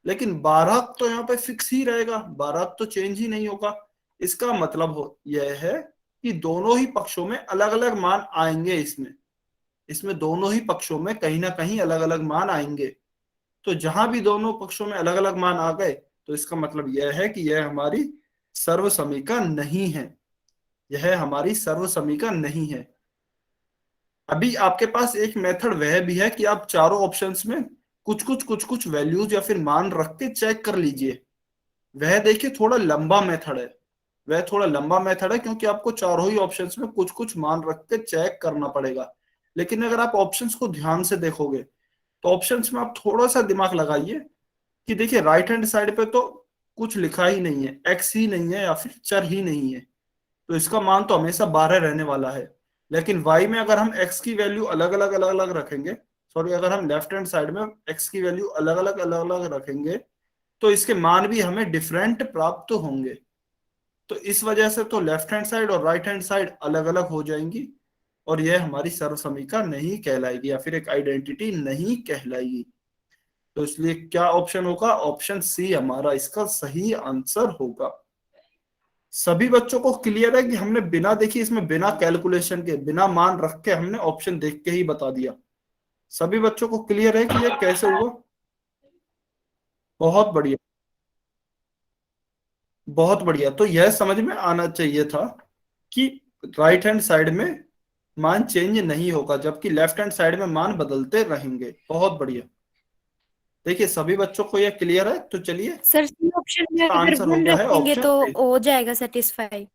लेकिन 12 तो यहाँ पे फिक्स ही रहेगा, 12 तो चेंज ही नहीं होगा। इसका मतलब हो यह है कि दोनों ही पक्षों में अलग अलग मान आएंगे। इसमें इसमें दोनों ही पक्षों में कहीं ना कहीं अलग अलग मान आएंगे। तो जहां भी दोनों पक्षों में अलग अलग मान आ गए तो इसका मतलब यह है कि यह हमारी सर्वसमीका नहीं है। यह हमारी सर्वसमीका नहीं है। अभी आपके पास एक मेथड वह भी है कि आप चारों ऑप्शंस में कुछ कुछ वैल्यूज या फिर मान रख के चेक कर लीजिए। वह देखिए थोड़ा लंबा मेथड है। वह थोड़ा लंबा मेथड है क्योंकि आपको चारों ही ऑप्शंस में कुछ कुछ मान रख के चेक करना पड़ेगा। लेकिन अगर आप ऑप्शंस को ध्यान से देखोगे तो ऑप्शंस में आप थोड़ा सा दिमाग लगाइए कि देखिए राइट हैंड साइड पे तो कुछ लिखा ही नहीं है, एक्स ही नहीं है या फिर चर ही नहीं है। तो इसका मान तो हमेशा 12 रहने वाला है। लेकिन वाई में अगर हम एक्स की वैल्यू अलग अलग रखेंगे, सॉरी अगर हम लेफ्ट हैंड साइड में एक्स की वैल्यू अलग अलग रखेंगे तो इसके मान भी हमें डिफरेंट प्राप्त होंगे। तो इस वजह से तो लेफ्ट हैंड साइड और राइट हैंड साइड अलग अलग हो जाएंगी और यह हमारी सर्वसमीका नहीं कहलाएगी या फिर एक आइडेंटिटी नहीं कहलाएगी। तो इसलिए क्या ऑप्शन होगा? ऑप्शन सी हमारा इसका सही आंसर होगा। सभी बच्चों को क्लियर है कि हमने बिना देखी इसमें बिना कैलकुलेशन के बिना मान रख के हमने ऑप्शन देख के ही बता दिया। सभी बच्चों को क्लियर है कि ये कैसे हुआ? बहुत बढ़िया, बहुत बढ़िया। तो यह समझ में आना चाहिए था कि राइट हैंड साइड में मान चेंज नहीं होगा जबकि लेफ्ट हैंड साइड में मान बदलते रहेंगे। बहुत बढ़िया। देखिए सभी बच्चों को यह क्लियर है, तो चलिए सर सी ऑप्शन में इसका अगर आंसर हो 1 गया है रखेंगे ऑप्शन तो ए। हो जाएगा सेटिस्फाई।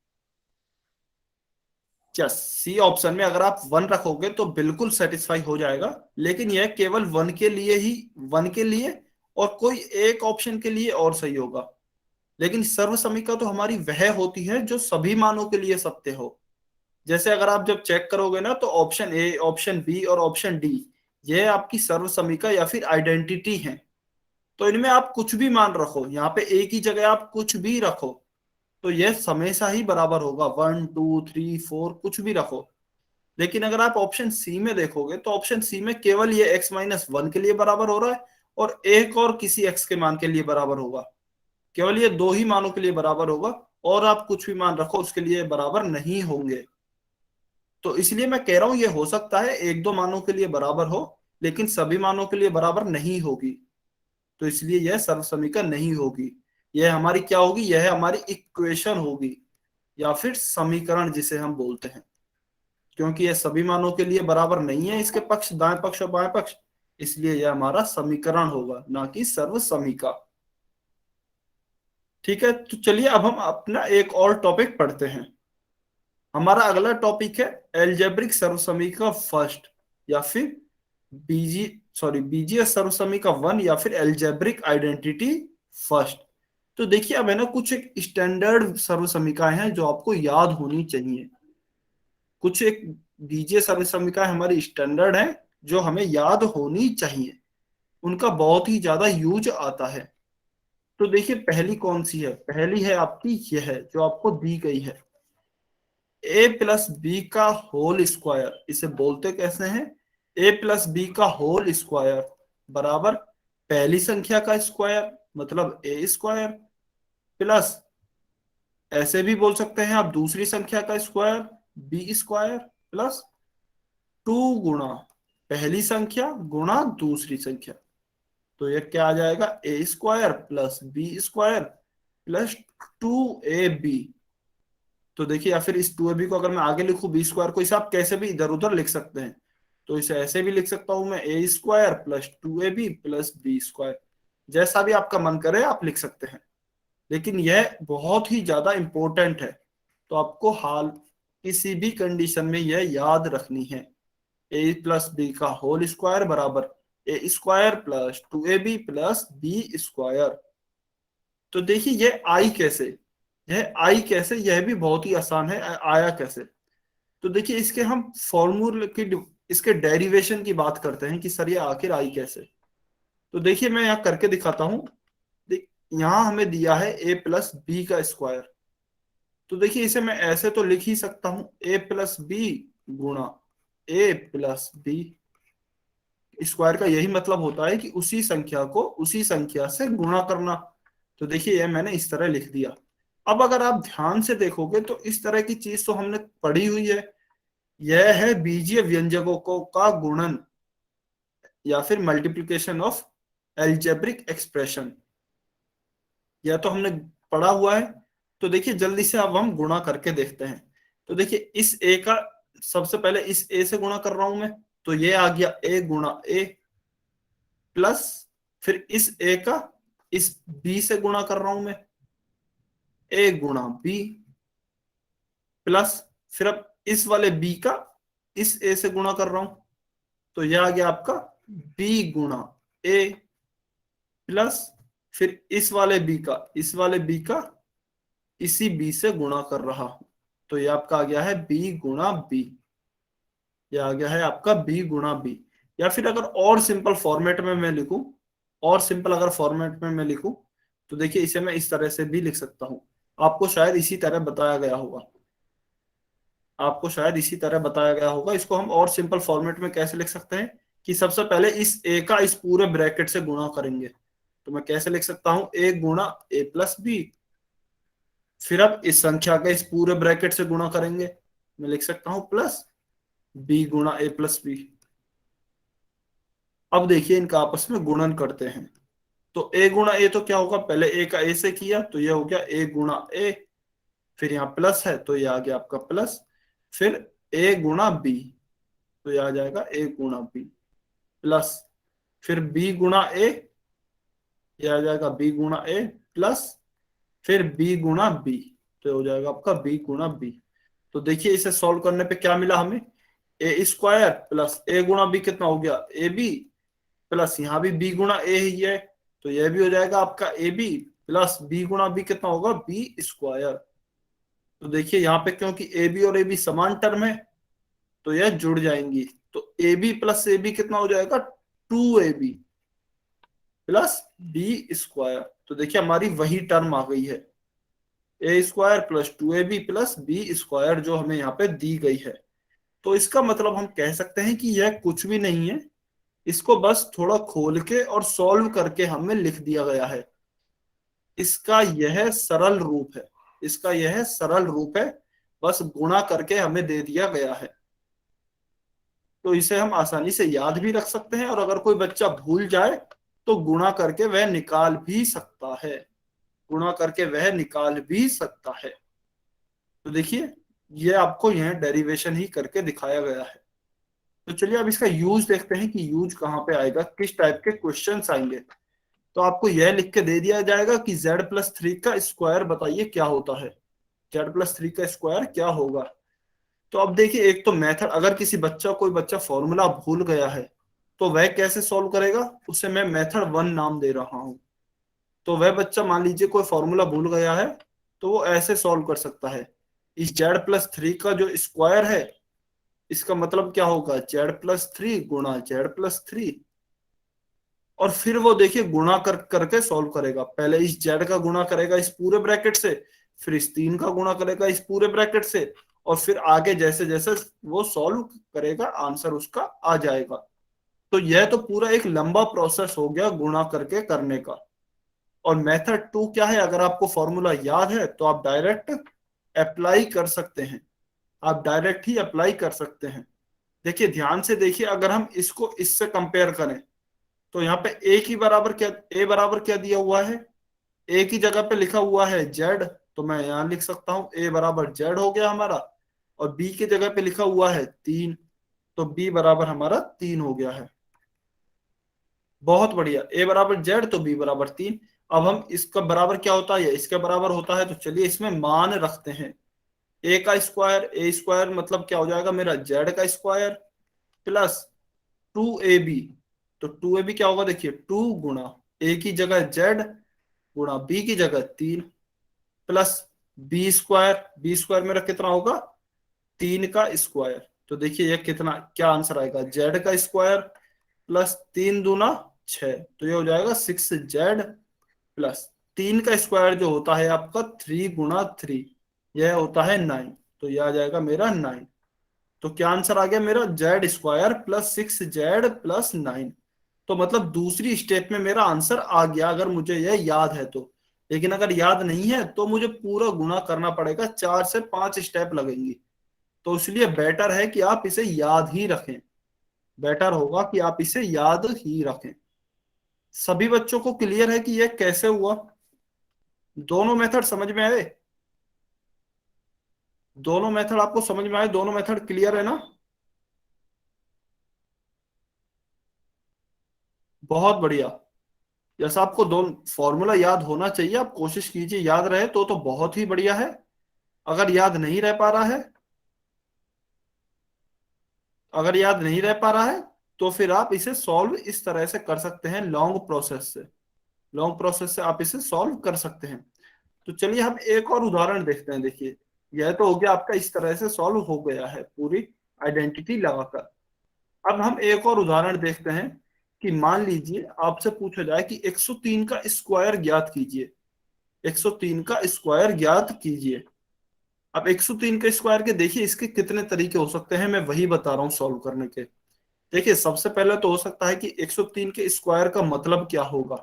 यस, सी ऑप्शन में अगर आप 1 रखोगे तो बिल्कुल सेटिस्फाई हो जाएगा, लेकिन यह केवल 1 के लिए ही, 1 के लिए और कोई एक ऑप्शन के लिए और सही होगा। लेकिन सर्व समीकरण तो हमारी वह होती है जो सभी मानों के लिए सत्य हो। जैसे अगर आप जब चेक करोगे ना, तो ऑप्शन ए, ऑप्शन बी और ऑप्शन डी, ये आपकी सर्व समीकरण या फिर आइडेंटिटी है। तो इनमें आप कुछ भी मान रखो, यहाँ पे एक ही जगह आप कुछ भी रखो, तो यह हमेशा ही बराबर होगा। 1 2 3 4 कुछ भी रखो। लेकिन अगर आप ऑप्शन सी में देखोगे, तो ऑप्शन सी में केवल ये x-1 के लिए बराबर हो रहा है और एक और किसी x के मान के लिए बराबर होगा। केवल ये दो ही मानों के लिए बराबर होगा, और आप कुछ भी मान रखो उसके लिए बराबर नहीं होंगे। तो इसलिए मैं कह रहा हूं ये हो सकता है एक दो मानों के लिए बराबर हो, लेकिन सभी मानों के लिए बराबर नहीं होगी। तो इसलिए यह सर्व समीकरण नहीं होगी। यह हमारी क्या होगी? यह हमारी इक्वेशन होगी, या फिर समीकरण जिसे हम बोलते हैं। क्योंकि यह सभी मानों के लिए बराबर नहीं है, इसके पक्ष, दाएं पक्ष और बाएं पक्ष, इसलिए यह हमारा समीकरण होगा, ना कि सर्व समीकरण। ठीक है, तो चलिए अब हम अपना एक और टॉपिक पढ़ते हैं। हमारा अगला टॉपिक है एल्जेब्रिक सर्व समीकरण फर्स्ट, या फिर बीजीय सर्व समीकरण 1, या फिर एल्जेब्रिक आइडेंटिटी फर्स्ट। तो देखिए अब है ना, कुछ एक स्टैंडर्ड सर्व समीकरण हैं जो आपको याद होनी चाहिए। कुछ एक बीजीय सर्व समीकरण हमारी स्टैंडर्ड है जो हमें याद होनी चाहिए, उनका बहुत ही ज्यादा यूज आता है। तो देखिए पहली कौन सी है? पहली है आपकी यह है जो आपको दी गई है, ए प्लस बी का होल स्क्वायर। इसे बोलते कैसे हैं? ए प्लस बी का होल स्क्वायर बराबर पहली संख्या का स्क्वायर, मतलब ए स्क्वायर, प्लस ऐसे भी बोल सकते हैं आप दूसरी संख्या का स्क्वायर, बी स्क्वायर, प्लस 2 गुणा पहली संख्या गुणा दूसरी संख्या। तो ये क्या आ जाएगा? A square plus B square plus 2ab। तो देखिए, या फिर इस 2ab को अगर मैं आगे लिखूं, बी स्क्वायर को इसे आप कैसे भी इधर उधर लिख सकते हैं। तो इसे ऐसे भी लिख सकता हूं मैं, A square plus 2ab plus B square. जैसा भी आपका मन करे आप लिख सकते हैं, लेकिन यह बहुत ही ज्यादा इंपॉर्टेंट है। तो आपको हाल किसी भी कंडीशन में यह याद रखनी है। ए प्लस बी का होल स्क्वायर बराबर A square plus 2ab plus B square. तो देखिए यह आई कैसे, यह आई कैसे, यह भी बहुत ही आसान है। आया कैसे? तो देखिए इसके हम फॉर्मूले की, इसके डेरिवेशन की बात करते हैं कि सर ये आखिर आई कैसे। तो देखिए मैं यहाँ करके दिखाता हूँ। यहाँ हमें दिया है ए प्लस बी का स्क्वायर। तो देखिए इसे मैं ऐसे तो लिख ही सकता हूँ, ए प्लस बी गुणा ए प्लस बी। स्क्वायर का यही मतलब होता है कि उसी संख्या को उसी संख्या से गुणा करना। तो देखिए ये मैंने इस तरह लिख दिया। अब अगर आप ध्यान से देखोगे तो इस तरह की चीज तो हमने पढ़ी हुई है। यह है बीजीय व्यंजकों को का गुणन, या फिर मल्टीप्लिकेशन ऑफ एल्जेब्रिक एक्सप्रेशन। यह तो हमने पढ़ा हुआ है। तो देखिए जल्दी से अब हम गुणा करके देखते हैं। तो देखिए इस ए का, सबसे पहले इस ए से गुणा कर रहा हूं मैं, तो ये आ गया ए गुणा ए, प्लस फिर इस ए का इस बी से गुणा कर रहा हूं मैं, ए गुणा बी, प्लस फिर अब इस वाले बी का इस ए से गुणा कर रहा हूं, तो यह आ गया आपका बी गुणा ए, प्लस फिर इस वाले बी का इस वाले बी का इसी बी से गुणा कर रहा हूं, तो ये आपका आ गया है बी गुणा बी। ये आ गया है आपका बी गुणा बी। या फिर अगर और सिंपल फॉर्मेट में मैं लिखूं, और सिंपल अगर फॉर्मेट में मैं लिखूं, तो देखिए इसे मैं इस तरह से भी लिख सकता हूं। आपको शायद इसी तरह बताया गया होगा, आपको शायद इसी तरह बताया गया होगा। इसको हम और सिंपल फॉर्मेट में कैसे लिख सकते हैं कि सबसे पहले इस ए का इस पूरे ब्रैकेट से गुणा करेंगे। तो मैं कैसे लिख सकता हूं? ए गुणा ए प्लस बी, फिर अब इस संख्या का इस पूरे ब्रैकेट से गुणा करेंगे, मैं लिख सकता हूं प्लस बी गुणा ए प्लस बी। अब देखिए इनका आपस में गुणन करते हैं। तो ए गुणा ए तो क्या होगा? पहले ए का ए से किया तो यह हो गया ए गुणा ए, फिर यहाँ प्लस है तो यह आ गया आपका प्लस, फिर ए गुणा बी, तो यह आ जाएगा ए गुणा बी, प्लस फिर बी गुणा ए, ये आ जाएगा बी गुणा ए प्लस फिर बी गुणा बी, तो ये हो जाएगा आपका बी गुणा बी। तो देखिए इसे सॉल्व करने पे क्या मिला हमें, ए स्क्वायर प्लस ए गुणा बी कितना हो गया ए बी, प्लस यहाँ भी बी गुणा ए ही है, तो यह भी हो जाएगा आपका ए बी प्लस बी गुणा बी कितना होगा बी स्क्वायर। तो देखिए यहाँ पे क्योंकि ए बी और ए बी समान टर्म है तो यह जुड़ जाएंगी, तो A B plus A B कितना हो जाएगा 2ab प्लस बी स्क्वायर। तो देखिए हमारी वही टर्म आ गई है, A square plus 2ab plus B square जो हमें यहाँ पे दी गई है। तो इसका मतलब हम कह सकते हैं कि यह कुछ भी नहीं है, इसको बस थोड़ा खोल के और सॉल्व करके हमें लिख दिया गया है। इसका यह सरल रूप है, इसका यह सरल रूप है, बस गुणा करके हमें दे दिया गया है। तो इसे हम आसानी से याद भी रख सकते हैं, और अगर कोई बच्चा भूल जाए तो गुणा करके वह निकाल भी सकता है, गुणा करके वह निकाल भी सकता है। तो देखिए ये आपको यह डेरिवेशन ही करके दिखाया गया है। तो चलिए अब इसका यूज देखते हैं कि यूज कहाँ पे आएगा, किस टाइप के क्वेश्चंस आएंगे। तो आपको यह लिख के दे दिया जाएगा कि z+3 का स्क्वायर बताइए क्या होता है, z+3 का स्क्वायर क्या होगा। तो अब देखिए एक तो मेथड, अगर कोई बच्चा फॉर्मूला भूल गया है तो वह कैसे सॉल्व करेगा, उसे मैं मेथड 1 नाम दे रहा हूं। तो वह बच्चा मान लीजिए कोई फॉर्मूला भूल गया है तो वो ऐसे सॉल्व कर सकता है, इस z+3 का जो स्क्वायर है इसका मतलब क्या होगा z+3 गुणा z+3, और फिर वो देखिए गुणा करके सॉल्व करेगा। पहले इस z का गुणा करेगा इस पूरे ब्रैकेट से, फिर इस 3 का गुणा करेगा इस पूरे ब्रैकेट से, और फिर आगे जैसे जैसे वो सॉल्व करेगा आंसर उसका आ जाएगा। तो यह तो पूरा एक लंबा प्रोसेस हो गया गुणा करके करने का। और मेथड 2 क्या है, अगर आपको फॉर्मूला याद है तो आप डायरेक्ट अप्लाई कर सकते हैं, आप डायरेक्ट ही अप्लाई कर सकते हैं। देखिए ध्यान से देखिए, अगर हम इसको इससे कंपेयर करें तो यहाँ पे ए की बराबर क्या, ए बराबर क्या दिया हुआ है, ए की जगह पे लिखा हुआ है जेड, तो मैं यहाँ लिख सकता हूँ ए बराबर जेड हो गया हमारा, और बी की जगह पे लिखा हुआ है 3, तो बी बराबर हमारा 3 हो गया है। बहुत बढ़िया, ए बराबर जेड तो बी बराबर 3। अब हम इसका बराबर क्या होता है, इसके बराबर होता है, तो चलिए इसमें मान रखते हैं। ए का स्क्वायर, ए स्क्वायर मतलब क्या हो जाएगा मेरा जेड का स्क्वायर प्लस 2ab, तो 2ab क्या होगा देखिए 2 गुणा ए की जगह जेड गुणा बी की जगह 3 plus B square, B square मेरा कितना होगा 3 का स्क्वायर। तो देखिए ये कितना क्या आंसर आएगा, जेड का स्क्वायर प्लस 3 दूना 6, तो ये हो जाएगा 6z प्लस 3 का स्क्वायर जो होता है आपका 3 गुणा 3, यह होता है 9, तो यह आ जाएगा मेरा 9। तो क्या आंसर आ गया मेरा Z square plus 6z plus 9। तो मतलब दूसरी स्टेप में मेरा आंसर आ गया अगर मुझे यह याद है तो। लेकिन अगर याद नहीं है तो मुझे पूरा गुणा करना पड़ेगा, 4 से 5 स्टेप लगेंगी। तो इसलिए बेटर है कि आप इसे याद ही रखें, बेटर होगा कि आप इसे याद ही रखें। सभी बच्चों को क्लियर है कि यह कैसे हुआ, दोनों मेथड समझ में आए, दोनों मेथड आपको समझ में आए, दोनों मेथड क्लियर है ना। बहुत बढ़िया। जैसा आपको दो फॉर्मूला याद होना चाहिए, आप कोशिश कीजिए याद रहे तो बहुत ही बढ़िया है। अगर याद नहीं रह पा रहा है, अगर याद नहीं रह पा रहा है तो फिर आप इसे सॉल्व इस तरह से कर सकते हैं, लॉन्ग प्रोसेस से, लॉन्ग प्रोसेस से आप इसे सॉल्व कर सकते हैं। तो चलिए हम एक और उदाहरण देखते हैं। देखिए यह तो हो गया आपका, इस तरह से सॉल्व हो गया है पूरी आइडेंटिटी लगाकर। अब हम एक और उदाहरण देखते हैं कि मान लीजिए आपसे पूछा जाए कि 103 का स्क्वायर ज्ञात कीजिए, 103 का स्क्वायर ज्ञात कीजिए। अब 103 के स्क्वायर के देखिए इसके कितने तरीके हो सकते हैं, मैं वही बता रहा हूँ सॉल्व करने के। देखिए सबसे पहले तो हो सकता है कि 103 के स्क्वायर का मतलब क्या होगा,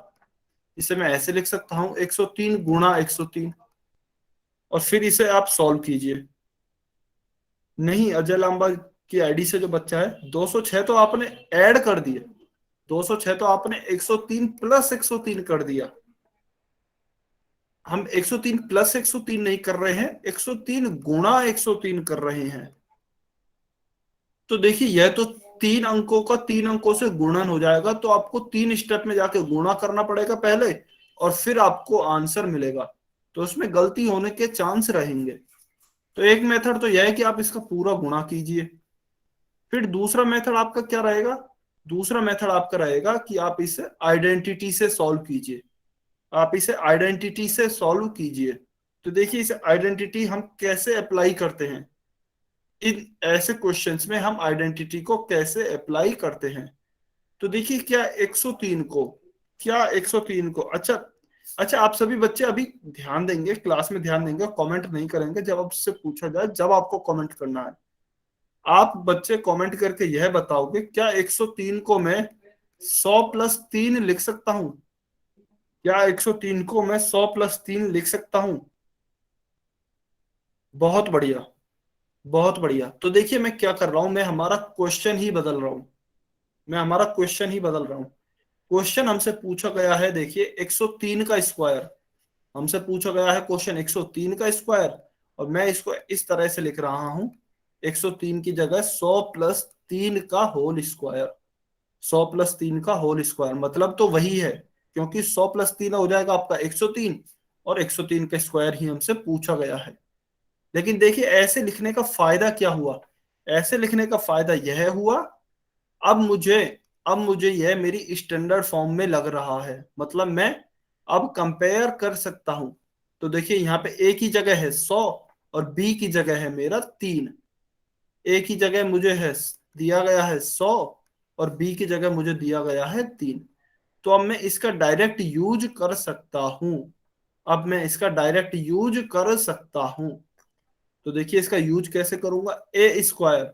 इसे मैं ऐसे लिख सकता हूँ 103 गुणा 103, और फिर इसे आप सॉल्व कीजिए। नहीं, अजय लांबा की आईडी से जो बच्चा है 206 तो आपने ऐड कर दिए, 206 तो आपने 103 प्लस 103 कर दिया। हम 103 प्लस 103 नहीं कर रहे हैं, 103 गुणा 103 कर रहे हैं। तो देखिए यह तो 3 अंकों का 3 अंकों से गुणन हो जाएगा, तो आपको 3 स्टेप में जाके गुणा करना पड़ेगा पहले, और फिर आपको आंसर मिलेगा, तो उसमें गलती होने के चांस रहेंगे। तो एक मेथड तो यह है कि आप इसका पूरा गुणा कीजिए। फिर दूसरा मेथड आपका क्या रहेगा? दूसरा मेथड आपका रहेगा कि आप इसे आइडेंटिटी से सॉल्व कीजिए। आप इसे आइडेंटिटी से सॉल्व कीजिए। तो देखिए इसे आइडेंटिटी हम कैसे अप्लाई करते हैं, इन ऐसे क्वेश्चंस में हम आइडेंटिटी को कैसे अप्लाई करते हैं। तो देखिए क्या 103 को, क्या 103 को, अच्छा अच्छा, आप सभी बच्चे अभी ध्यान देंगे, क्लास में ध्यान देंगे, कमेंट नहीं करेंगे जब आपसे पूछा जाए, जब आपको कमेंट करना है। आप बच्चे कमेंट करके यह बताओगे क्या 103 को मैं 100 प्लस 3 लिख सकता हूं? क्या 103 को मैं 100 प्लस 3 लिख सकता हूं? बहुत बढ़िया, बहुत बढ़िया। तो देखिए मैं क्या कर रहा हूं, मैं हमारा क्वेश्चन ही बदल रहा हूं। मैं हमारा क्वेश्चन ही बदल रहा हूं। क्वेश्चन हमसे पूछा गया है, देखिए 103 का स्क्वायर। हमसे पूछा गया है क्वेश्चन 103 का स्क्वायर, और मैं इसको इस तरह से लिख रहा हूं, 103 की जगह 100 प्लस 3 का होल स्क्वायर। 100 प्लस 3 का होल स्क्वायर मतलब तो वही है, क्योंकि 100 प्लस 3 हो जाएगा आपका 103, और 103 का स्क्वायर ही हमसे पूछा गया है। लेकिन देखिए ऐसे लिखने का फायदा क्या हुआ? ऐसे लिखने का फायदा यह हुआ, अब मुझे अब मुझे यह मेरी स्टैंडर्ड फॉर्म में लग रहा है, मतलब मैं अब कंपेयर कर सकता हूं। तो देखिए यहाँ पे ए की जगह है 100 और बी की जगह है मेरा 3। ए की जगह मुझे है दिया गया है 100 और बी की जगह मुझे दिया गया है 3। तो अब मैं इसका डायरेक्ट यूज कर सकता हूं। अब मैं इसका डायरेक्ट यूज कर सकता हूं। तो देखिए इसका यूज कैसे करूंगा, ए स्क्वायर,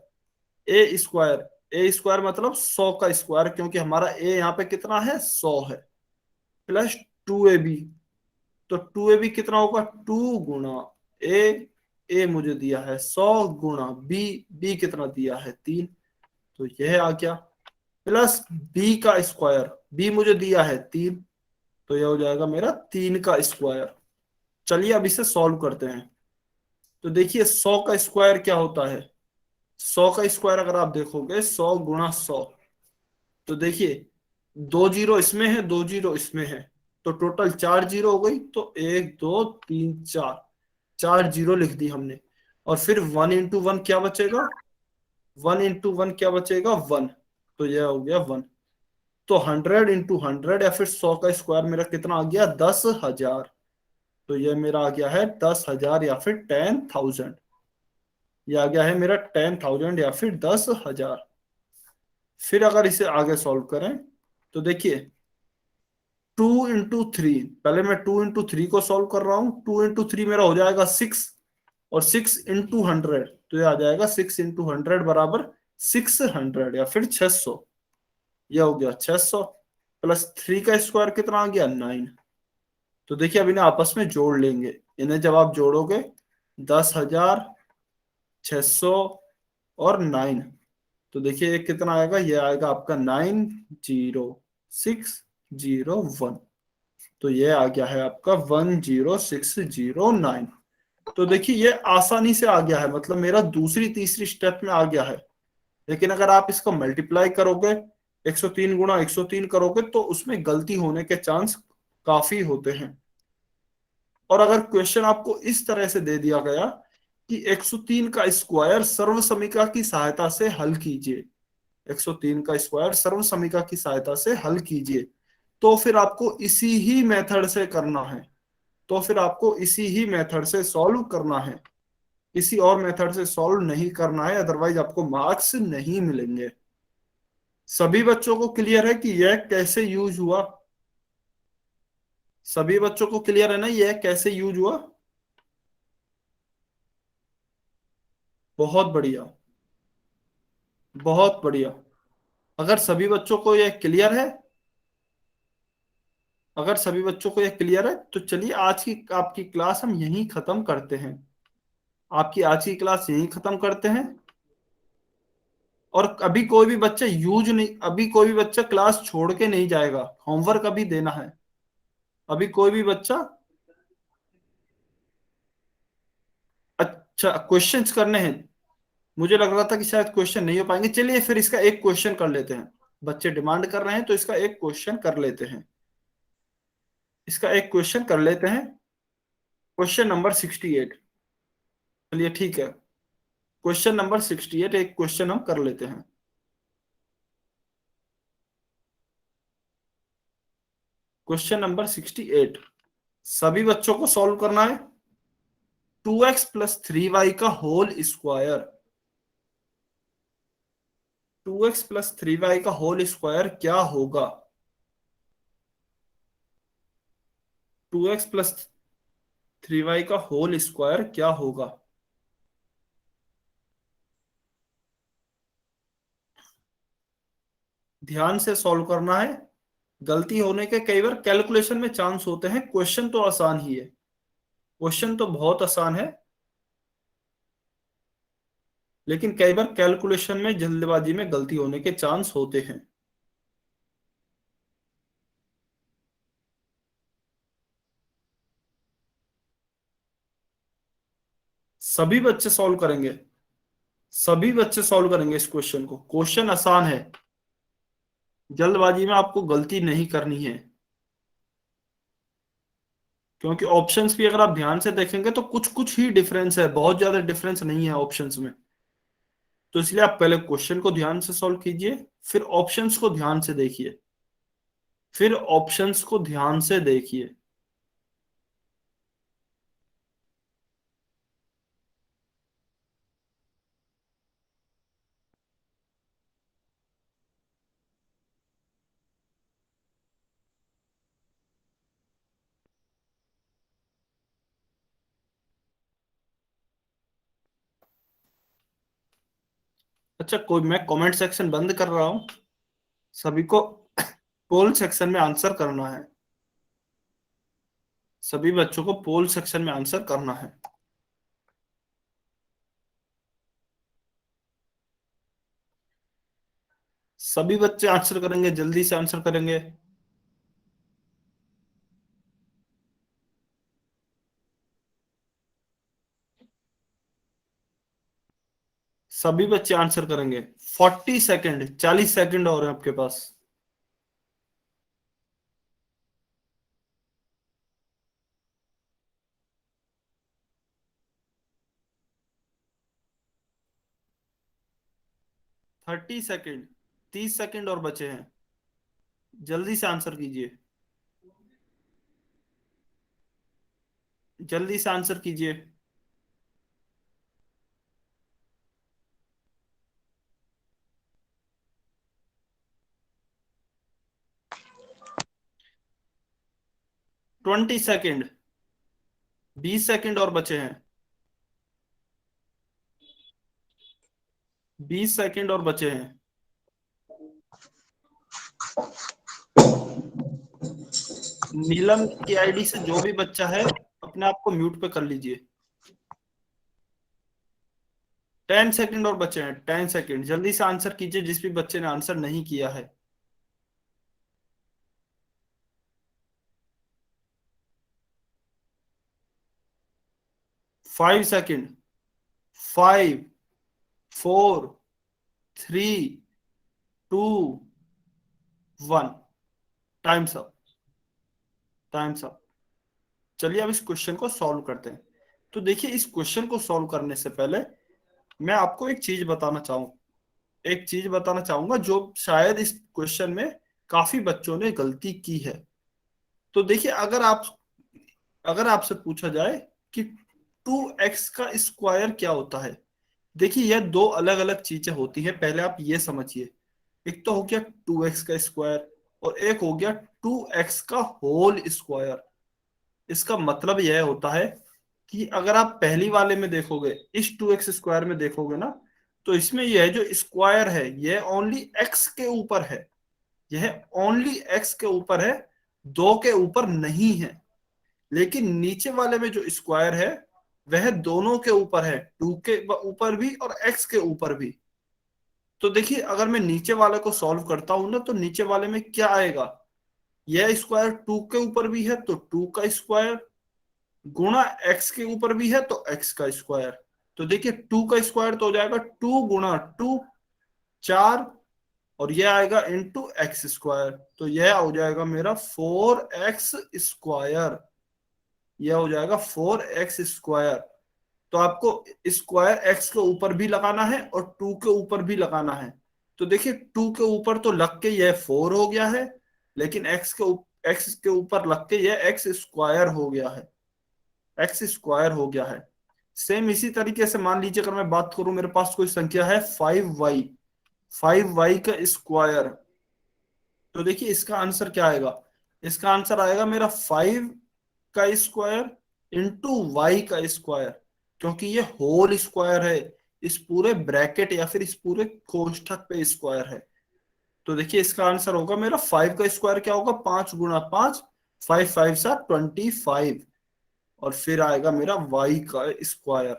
ए स्क्वायर मतलब 100 का स्क्वायर, क्योंकि हमारा ए यहाँ पे कितना है 100 है, प्लस 2ab। तो 2ab कितना होगा, 2 गुणा ए, ए मुझे दिया है 100 गुणा बी, बी कितना दिया है 3, तो यह आ गया, प्लस बी का स्क्वायर, बी मुझे दिया है 3, तो यह हो जाएगा मेरा 3 का स्क्वायर। चलिए अब इसे सॉल्व करते हैं। तो देखिए 100 का स्क्वायर क्या होता है, 100 का स्क्वायर अगर आप देखोगे 100 गुणा 100, तो देखिए 2 जीरो इसमें है, 2 जीरो इसमें है, तो टोटल 4 जीरो हो गई। तो 1 2 3 4, 4 जीरो लिख दी हमने। और फिर 1 इंटू 1 क्या बचेगा, 1 इंटू 1 क्या बचेगा, 1। तो यह हो गया 1। तो 100 इंटू 100 या फिर 100 का स्क्वायर मेरा कितना आ गया, 10,000। तो यह मेरा आ गया है 10,000 या फिर 10,000। यह आ गया है मेरा 10,000 या फिर 10,000। फिर अगर इसे आगे सॉल्व करें तो देखिए 2 इंटू 3, पहले मैं 2 इंटू 3 को सॉल्व कर रहा हूं। 2 इंटू 3 मेरा हो जाएगा 6, और 6 इंटू 100, तो ये आ जाएगा 6 इंटू 100 बराबर 600 या फिर 600। यह हो गया 600, प्लस 3 का स्क्वायर कितना आ गया 9। तो देखिए अब इन्हें आपस में जोड़ लेंगे। इन्हें जब आप जोड़ोगे 10,000, 600 और 9, तो देखिए ये कितना आएगा, ये आएगा आपका 90601। तो ये आ गया है आपका 10609। तो देखिए ये आसानी से आ गया है, मतलब मेरा दूसरी तीसरी स्टेप में आ गया है। लेकिन अगर आप इसको मल्टीप्लाई करोगे, 103 गुणा 103 करोगे, तो उसमें गलती होने के चांस काफी होते हैं। और अगर क्वेश्चन आपको इस तरह से दे दिया गया कि 103 का स्क्वायर सर्वसमीका की सहायता से हल कीजिए, 103 का स्क्वायर सर्वसमीका की सहायता से हल कीजिए, तो फिर आपको इसी ही मेथड से करना है। तो फिर आपको इसी ही मेथड से सॉल्व करना है, किसी और मेथड से सॉल्व नहीं करना है, अदरवाइज आपको मार्क्स नहीं मिलेंगे। सभी बच्चों को क्लियर है कि यह कैसे यूज हुआ? सभी बच्चों को क्लियर है ना यह कैसे यूज हुआ? बहुत बढ़िया, बहुत बढ़िया। अगर सभी बच्चों को यह क्लियर है, अगर सभी बच्चों को यह क्लियर है, तो चलिए आज की आपकी क्लास हम यहीं खत्म करते हैं। आपकी आज की क्लास यहीं खत्म करते हैं। और अभी कोई भी बच्चा यूज नहीं, अभी कोई भी बच्चा क्लास छोड़ के नहीं जाएगा, होमवर्क अभी देना है। अभी कोई भी बच्चा, अच्छा क्वेश्चंस करने हैं। मुझे लग रहा था कि शायद क्वेश्चन नहीं हो पाएंगे, चलिए फिर इसका एक क्वेश्चन कर लेते हैं। बच्चे डिमांड कर रहे हैं तो इसका एक क्वेश्चन कर लेते हैं। इसका एक क्वेश्चन कर लेते हैं, क्वेश्चन नंबर 68। चलिए ठीक है, क्वेश्चन नंबर 68 एक क्वेश्चन हम कर लेते हैं। क्वेश्चन नंबर 68 सभी बच्चों को सॉल्व करना है। 2x + 3y का होल स्क्वायर, 2x + 3y का होल स्क्वायर क्या होगा? 2x + 3y का होल स्क्वायर क्या होगा? ध्यान से सॉल्व करना है। गलती होने के कई बार कैलकुलेशन में चांस होते हैं। क्वेश्चन तो आसान ही है, क्वेश्चन तो बहुत आसान है, लेकिन कई बार कैलकुलेशन में जल्दबाजी में गलती होने के चांस होते हैं। सभी बच्चे सॉल्व करेंगे, सभी बच्चे सॉल्व करेंगे इस क्वेश्चन को। क्वेश्चन आसान है, जल्दबाजी में आपको गलती नहीं करनी है, क्योंकि ऑप्शंस भी अगर आप ध्यान से देखेंगे तो कुछ कुछ ही डिफरेंस है, बहुत ज्यादा डिफरेंस नहीं है ऑप्शंस में। तो इसलिए आप पहले क्वेश्चन को ध्यान से सॉल्व कीजिए, फिर ऑप्शंस को ध्यान से देखिए, फिर ऑप्शंस को ध्यान से देखिए। अच्छा, कोई मैं कमेंट सेक्शन बंद कर रहा हूं, सभी को पोल सेक्शन में आंसर करना है, सभी बच्चों को पोल सेक्शन में आंसर करना है। सभी बच्चे आंसर करेंगे, जल्दी से आंसर करेंगे। सभी बच्चे आंसर करेंगे। 40 सेकेंड, 40 सेकेंड और हैं आपके पास। 30 सेकेंड, 30 सेकेंड और बचे हैं, जल्दी से आंसर कीजिए, जल्दी से आंसर कीजिए। 20 सेकेंड, 20 सेकेंड और बचे हैं, 20 सेकेंड और बचे हैं। नीलम की आईडी से जो भी बच्चा है अपने आप को म्यूट पे कर लीजिए। 10 सेकेंड और बचे हैं, 10 सेकेंड, जल्दी से आंसर कीजिए जिस भी बच्चे ने आंसर नहीं किया है। 5 second, 5, 4, 3, 2, 1। Times up, times up. चलिए अब इस क्वेश्चन को सॉल्व करते हैं। तो देखिए, इस क्वेश्चन को सॉल्व करने से पहले मैं आपको एक चीज बताना चाहूंगा जो शायद इस क्वेश्चन में काफी बच्चों ने गलती की है। तो देखिए, अगर आपसे पूछा जाए कि 2x का स्क्वायर क्या होता है, देखिए यह दो अलग अलग चीजें होती हैं, पहले आप ये समझिए। एक तो हो गया 2x का स्क्वायर, और एक हो गया 2x का होल स्क्वायर। इसका मतलब यह होता है कि अगर आप पहली वाले में देखोगे, इस 2x स्क्वायर में देखोगे ना, तो इसमें यह जो स्क्वायर है यह ओनली x के ऊपर है, यह ओनली x के ऊपर है, दो के ऊपर नहीं है। लेकिन नीचे वाले में जो स्क्वायर है वह दोनों के ऊपर है, 2 के ऊपर भी और x के ऊपर भी। तो देखिए, अगर मैं नीचे वाले को सॉल्व करता हूं ना, तो नीचे वाले में क्या आएगा, यह स्क्वायर 2 के ऊपर भी है तो 2 का स्क्वायर, गुणा x के ऊपर भी है तो x का स्क्वायर। तो देखिए 2 का स्क्वायर तो हो जाएगा 2 गुणा 2, 4, और ये आएगा इंटू एक्स स्क्वायर, तो यह हो जाएगा मेरा 4x स्क्वायर, यह हो जाएगा 4x स्क्वायर। तो आपको स्क्वायर एक्स के ऊपर भी लगाना है और 2 के ऊपर भी लगाना है। तो देखिए 2 के ऊपर तो लग के यह 4 हो गया है, लेकिन एक्स के ऊपर लग के यह एक्स स्क्वायर हो गया है, एक्स स्क्वायर हो गया है। सेम इसी तरीके से मान लीजिए अगर मैं बात करूं, मेरे पास कोई संख्या है 5y, 5y का स्क्वायर, तो देखिए इसका आंसर क्या आएगा, इसका आंसर आएगा मेरा 5 का स्क्वायर इंटू वाई का स्क्वायर, क्योंकि ये होल स्क्वायर है, इस पूरे ब्रैकेट या फिर इस पूरे कोष्ठक पे स्क्वायर है। तो देखिए इसका आंसर होगा मेरा 5 का स्क्वायर क्या होगा, 5 × 5, 5 5 सा 25, और फिर आएगा मेरा y का स्क्वायर।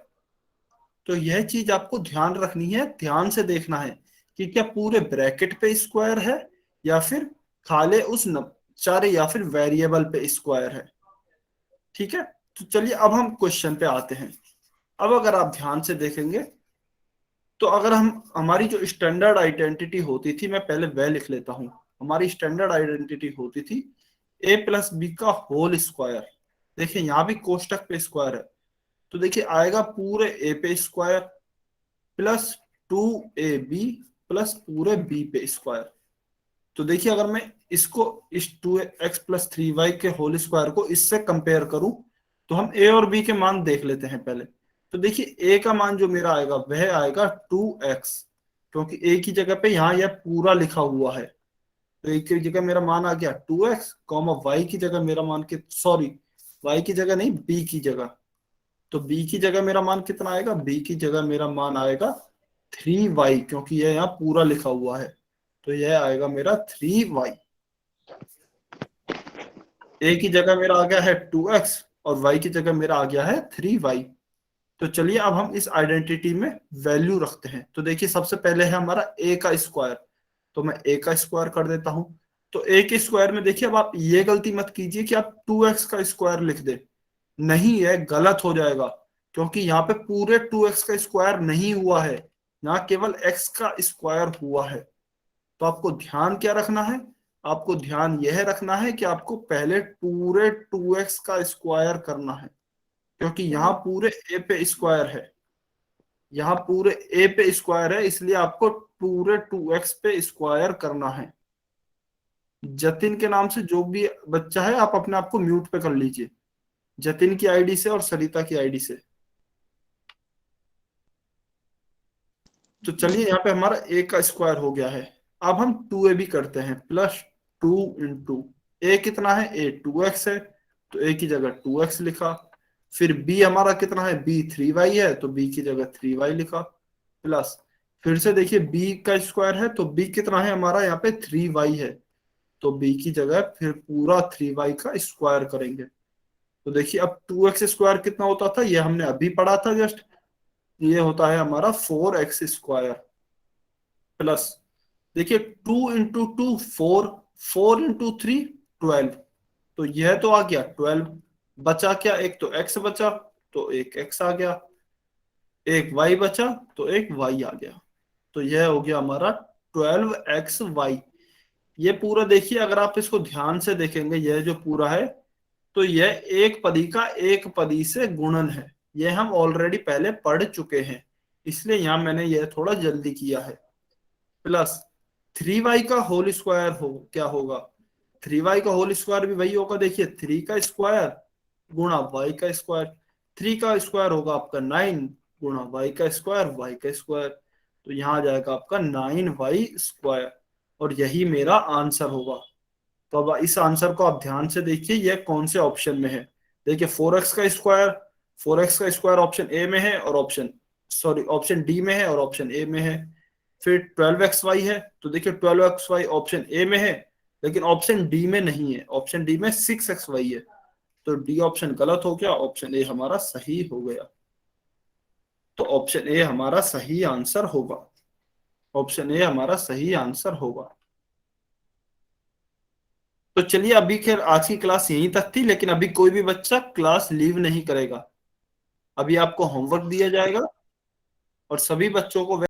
तो यह चीज आपको ध्यान रखनी है, ध्यान से देखना है कि क्या पूरे ब्रैकेट पे स्क्वायर है या फिर खाली उस चर या फिर वेरिएबल पे स्क्वायर है। ठीक है, तो चलिए अब हम क्वेश्चन पे आते हैं। अब अगर आप ध्यान से देखेंगे तो अगर हम हमारी जो स्टैंडर्ड आइडेंटिटी होती थी, मैं पहले वह लिख लेता हूं, हमारी स्टैंडर्ड आइडेंटिटी होती थी a+b का होल स्क्वायर। देखिए यहां भी कोष्टक पे स्क्वायर है, तो देखिए आएगा पूरे a पे स्क्वायर प्लस 2ab प्लस पूरे b पे स्क्वायर। तो देखिए अगर मैं इसको इस 2x+3y के होल स्क्वायर को इससे कंपेयर करूं, तो हम a और b के मान देख लेते हैं पहले। तो देखिए a का मान जो मेरा आएगा वह आएगा 2x, क्योंकि a की जगह पे यहाँ यह पूरा लिखा हुआ है, तो a की जगह मेरा मान आ गया 2x, y की जगह मेरा मान सॉरी y की जगह नहीं b की जगह, तो b की जगह मेरा मान कितना आएगा, b की जगह मेरा मान आएगा 3y, क्योंकि यह यहाँ पूरा लिखा हुआ है, तो यह आएगा मेरा 3y। a की जगह मेरा आ गया है 2x और y की जगह मेरा आ गया है 3y। तो चलिए अब हम इस आइडेंटिटी में वैल्यू रखते हैं। तो देखिए सबसे पहले है हमारा a का स्क्वायर, तो मैं a का स्क्वायर कर देता हूं। तो a के स्क्वायर में देखिए अब आप ये गलती मत कीजिए कि आप 2x का स्क्वायर लिख दे, नहीं है, गलत हो जाएगा, क्योंकि यहाँ पे पूरे 2x का स्क्वायर नहीं हुआ है, यहाँ केवल x का स्क्वायर हुआ है। तो आपको ध्यान क्या रखना है, आपको ध्यान यह रखना है कि आपको पहले पूरे 2x का स्क्वायर करना है, क्योंकि यहाँ पूरे a पे स्क्वायर है, यहाँ पूरे a पे स्क्वायर है, इसलिए आपको पूरे 2x पे स्क्वायर करना है। जतिन के नाम से जो भी बच्चा है आप अपने आप को म्यूट पे कर लीजिए, जतिन की आईडी से और सरिता की आईडी से। तो चलिए यहाँ पे हमारा a का स्क्वायर हो गया है। अब हम 2ab करते हैं, प्लस 2 इंटू a कितना है, a 2x है, तो a की जगह 2x लिखा। फिर b हमारा कितना है, b 3y है, तो b की जगह 3y लिखा, प्लस फिर से देखिए b का स्क्वायर है, तो b कितना है हमारा यहाँ पे 3y है, तो b की जगह फिर पूरा 3y का स्क्वायर करेंगे। तो देखिए अब 2x स्क्वायर कितना होता था, ये हमने अभी पढ़ा था जस्ट, ये होता है हमारा 4x स्क्वायर, प्लस देखिए 2 इंटू 2 4, 4 इंटू 3 12, तो यह तो आ गया 12, बचा क्या, एक तो x बचा, तो एक x आ गया, एक y बचा, तो एक y आ गया, तो यह हो गया हमारा 12xy। ये पूरा देखिए अगर आप इसको ध्यान से देखेंगे, यह जो पूरा है, तो यह एक पदी का एक पदी से गुणन है, यह हम ऑलरेडी पहले पढ़ चुके हैं, इसलिए यहां मैंने यह थोड़ा जल्दी किया है। प्लस 3y का होल स्क्वायर हो क्या होगा, 3y का होल स्क्वायर भी वही होगा, देखिए 3 का स्क्वायर गुणा y का स्क्वायर, 3 का स्क्वायर होगा आपका 9 गुणा y का स्क्वायर, y का स्क्वायर, तो यहाँ आ जाएगा आपका 9y स्क्वायर, और यही मेरा आंसर होगा। तो अब इस आंसर को आप ध्यान से देखिए, यह कौन से ऑप्शन में है। देखिए 4x का स्क्वायर, 4x का स्क्वायर ऑप्शन ए में है और ऑप्शन डी में है और ऑप्शन ए में है। फिर 12xy है, तो देखिए 12xy ऑप्शन ए में है, लेकिन ऑप्शन डी में नहीं है, ऑप्शन डी में 6xy है, तो डी ऑप्शन गलत हो गया, ऑप्शन ए हमारा सही हो गया। तो ऑप्शन ए हमारा सही आंसर होगा, ऑप्शन ए हमारा सही आंसर होगा। तो चलिए अभी खैर आज की क्लास यहीं तक थी, लेकिन अभी कोई भी बच्चा क्लास लीव नहीं करेगा, अभी आपको होमवर्क दिया जाएगा और सभी बच्चों को